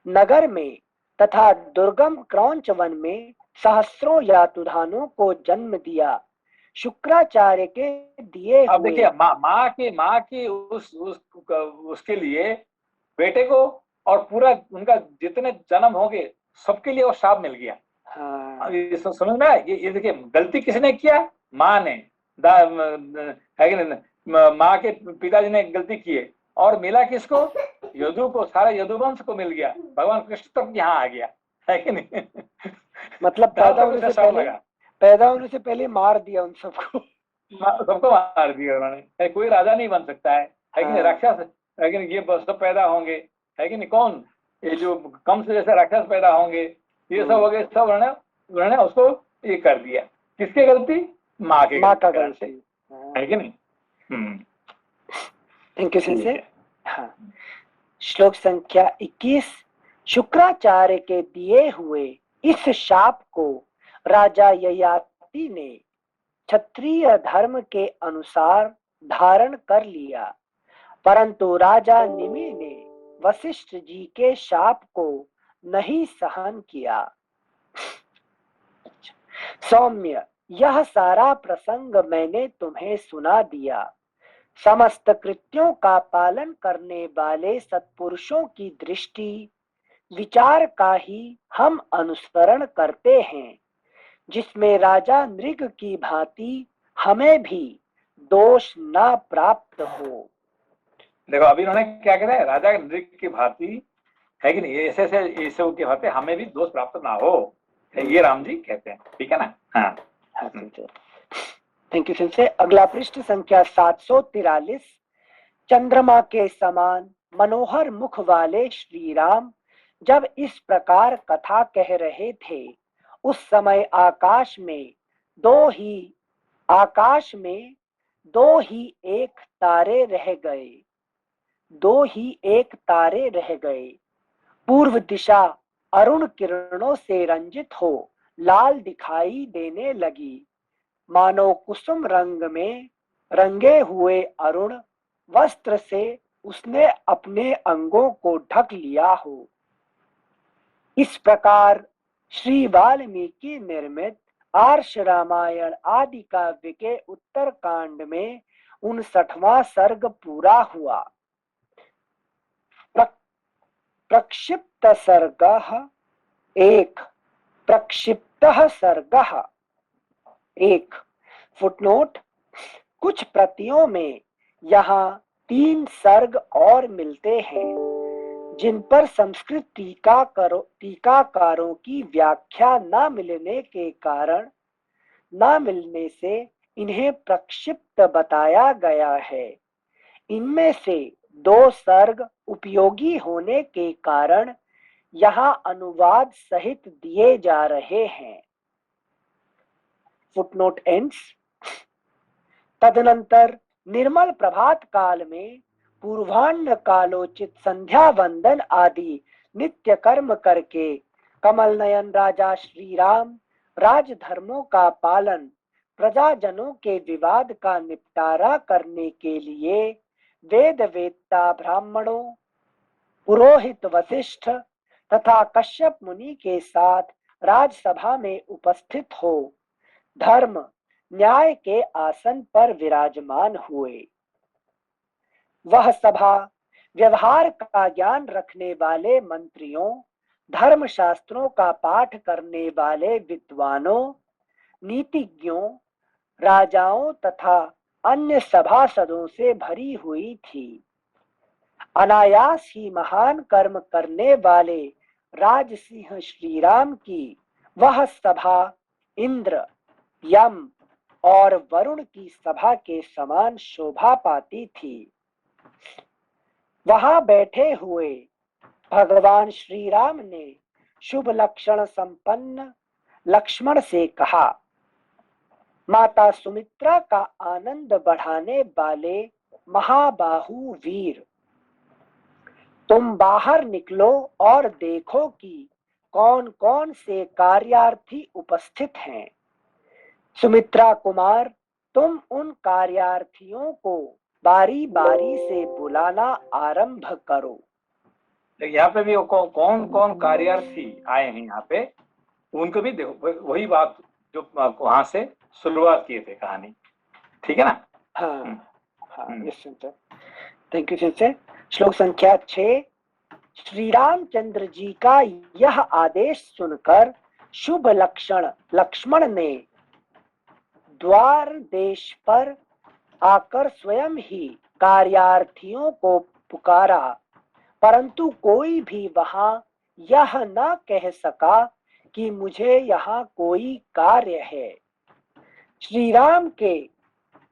नगर में तथा दुर्गम क्रौंच वन में सहस्रों यातुधानों को जन्म दिया। शुक्राचार्य के दिए अब देखिए माँ की उसके लिए बेटे को और पूरा उनका जितने जन्म होंगे सबके लिए वो शाप मिल गया। हाँ। ये समझ में आया? ये देखिए गलती किसने किया? माँ ने, है कि नहीं? माँ के पिताजी ने गलती की है, और मिला किसको? यदु को, सारा यदुवंश को मिल गया। भगवान कृष्ण तक यहाँ आ गया, है कि नहीं? मतलब पैदा होने से पहले मार दिया उन सबको मार दिया उन्होंने। कोई राजा नहीं बन सकता है कि नहीं? राक्षस, है कि नहीं? ये सब पैदा होंगे, है कि नहीं? कौन? ये जो कम से जैसे राक्षस पैदा होंगे, ये सब हो गए, सब उन्होंने उसको ये कर दिया। किसकी गलती? माँ का गलती, है कि नहीं? थैंक यू सिंसे। हाँ, श्लोक संख्या 21, शुक्राचार्य के दिए हुए इस शाप को राजा ययाति ने क्षत्रिय धर्म के अनुसार धारण कर लिया, परंतु राजा निमि ने वशिष्ठ जी के शाप को नहीं सहन किया। सौम्य, यह सारा प्रसंग मैंने तुम्हें सुना दिया। समस्त कृत्यों का पालन करने वाले सत्पुरुषों की दृष्टि विचार का ही हम अनुसरण करते हैं, जिसमें राजा नृग की भांति हमें भी दोष न प्राप्त हो। देखो अभी उन्होंने क्या कहते हैं, राजा नृग की भांति है कि नहीं, ऐसे ऐसे ईश्वर की भांति हमें भी दोष प्राप्त ना हो, ये राम जी कहते हैं। ठीक है ना? हाँ, थैंक यू सिंसे। अगला पृष्ठ संख्या 743। चंद्रमा के समान मनोहर मुख वाले श्री राम जब इस प्रकार कथा कह रहे थे, उस समय आकाश में दो ही एक तारे रह गए। पूर्व दिशा अरुण किरणों से रंजित हो लाल दिखाई देने लगी, मानो कुसुम रंग में रंगे हुए अरुण वस्त्र से उसने अपने अंगों को ढक लिया हो। इस प्रकार श्री वाल्मीकि निर्मित आर्ष रामायण आदि काव्य के उत्तर कांड में 59वां सर्ग पूरा हुआ। प्रक्षिप्त सर्गः 1, प्रक्षिप्तः सर्गः 1। फुटनोट, कुछ प्रतियों में यहाँ 3 सर्ग और मिलते हैं, जिन पर संस्कृत टीकाकारों की व्याख्या न मिलने से इन्हें प्रक्षिप्त बताया गया है। इनमें से 2 सर्ग उपयोगी होने के कारण यहाँ अनुवाद सहित दिए जा रहे हैं। Footnote ends. तदनंतर निर्मल प्रभात काल में पूर्वाह्न कालोचित संध्या वंदन आदि नित्य कर्म करके कमल नयन राजा श्री राम राजधर्मों का पालन, प्रजाजनों के विवाद का निपटारा करने के लिए वेद वेत्ता ब्राह्मणों, पुरोहित वशिष्ठ तथा कश्यप मुनि के साथ राजसभा में उपस्थित हो धर्म न्याय के आसन पर विराजमान हुए। वह सभा व्यवहार का ज्ञान रखने वाले मंत्रियों, धर्म शास्त्रों का पाठ करने वाले विद्वानों, नीतिज्ञों, राजाओं तथा अन्य सभासदों से भरी हुई थी। अनायास ही महान कर्म करने वाले राजसिंह श्री राम की वह सभा इंद्र, यम और वरुण की सभा के समान शोभा पाती थी। वहां बैठे हुए भगवान श्री राम ने शुभ लक्षण संपन्न लक्ष्मण से कहा, माता सुमित्रा का आनंद बढ़ाने वाले महाबाहु वीर, तुम बाहर निकलो और देखो कि कौन कौन से कार्यार्थी उपस्थित हैं। सुमित्रा कुमार, तुम उन कार्यार्थियों को बारी बारी से बुलाना आरंभ करो। यहाँ पे भी कौन कौन कार्यार्थी आए हैं यहाँ पे, उनको भी देखो, वही बात जो वहां से शुरुआत किए थे कहानी। ठीक है ना? हाँ, थैंक यू सिंसे। श्लोक संख्या 6। श्री रामचंद्र जी का यह आदेश सुनकर शुभ लक्षण लक्ष्मण ने द्वार देश पर आकर स्वयं ही कार्यार्थियों को पुकारा, परंतु कोई भी वहां यह न कह सका कि मुझे यहाँ कोई कार्य है। श्री राम के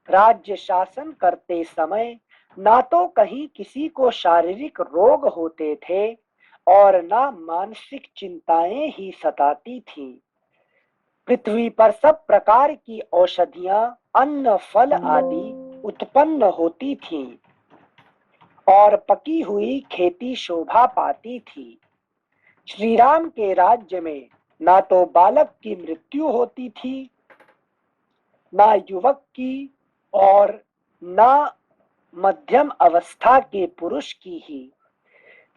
राज्य शासन करते समय ना तो कहीं किसी को शारीरिक रोग होते थे और ना मानसिक चिंताएं ही सताती थीं। पृथ्वी पर सब प्रकार की औषधियां, अन्न, फल आदि उत्पन्न होती थीं और पकी हुई खेती शोभा पाती थी। श्री राम के राज्य में ना तो बालक की मृत्यु होती थी, ना युवक की, और ना मध्यम अवस्था के पुरुष की ही।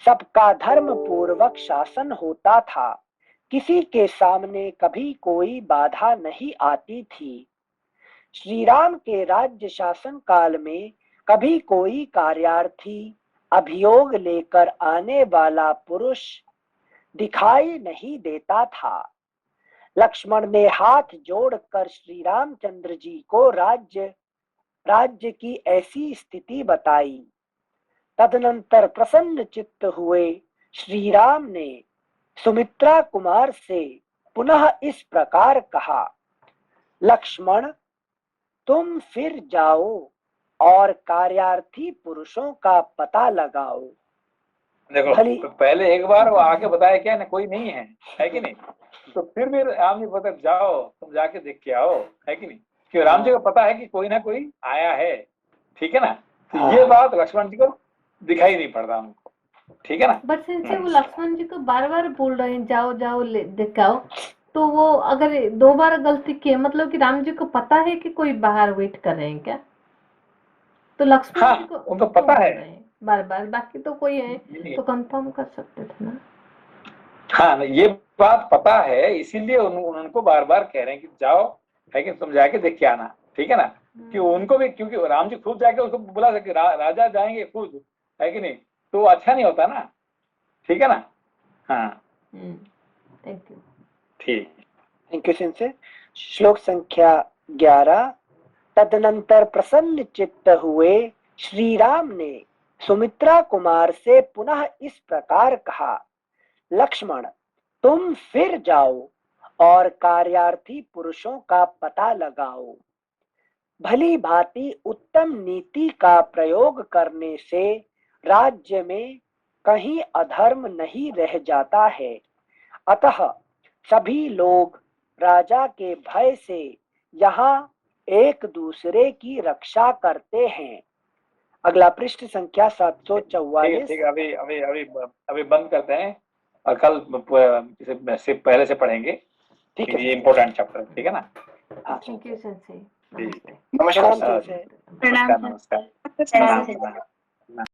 सबका धर्म पूर्वक शासन होता था, किसी के सामने कभी कोई बाधा नहीं आती थी। श्री राम के राज्य शासन काल में कभी कोई कार्यार्थी अभियोग लेकर आने वाला पुरुष दिखाई नहीं देता था। लक्ष्मण ने हाथ जोड़कर श्री रामचंद्र जी को राज्य की ऐसी स्थिति बताई। तदनंतर प्रसन्न चित्त हुए श्री राम ने सुमित्रा कुमार से पुनः इस प्रकार कहा, लक्ष्मण, तुम फिर जाओ और कार्यार्थी पुरुषों का पता लगाओ। देखो तो पहले एक बार वो आके बताया क्या ना, कोई नहीं है कि नहीं? तो फिर भी राम जी बोलते जाओ तुम जाके देख के आओ, है कि नहीं? क्योंकि राम जी को पता है कि कोई ना कोई आया है, ठीक है ना? तो ये बात लक्ष्मण जी को दिखाई नहीं पड़ता उनको, ठीक है ना? बट सिंसे वो लक्ष्मण जी को बार बार बोल रहे हैं जाओ जाओ दिखाओ, तो वो अगर 2 बार गलती की है, मतलब कि राम जी को पता है कि कोई बाहर वेट कर रहे हैं क्या? तो लक्ष्मण जी को उनको पता है बार बार, बाकी तो कोई है तो कंफर्म कर सकते थे ना। हाँ, ये बात पता है, इसीलिए उनको बार बार कह रहे हैं कि जाओ, है कि तुम जाके देख के आना, ठीक है ना? कि उनको भी, क्योंकि राम जी खुद जाके उसको बुला सके, राजा जाएंगे खुद, है कि नहीं? तो अच्छा नहीं होता ना, ठीक है ना? हाँ, थैंक यू। ठीक, थैंक यू सिंसे। श्लोक संख्या 11। तदनंतर प्रसन्न चित्त हुए श्री राम ने सुमित्रा कुमार से पुनः इस प्रकार कहा, लक्ष्मण, तुम फिर जाओ और कार्यार्थी पुरुषों का पता लगाओ। भली भांति उत्तम नीति का प्रयोग करने से राज्य में कहीं अधर्म नहीं रह जाता है। अतः सभी लोग राजा के भय से यहाँ एक दूसरे की रक्षा करते हैं। अगला पृष्ठ संख्या 744। ठीक है, अभी बंद करते हैं और कल इसे पहले से पढ़ेंगे, ठीक है? ये इम्पोर्टेंट चैप्टर, ठीक है ना? Thank you sensei. नमस्कार। नमस्कार।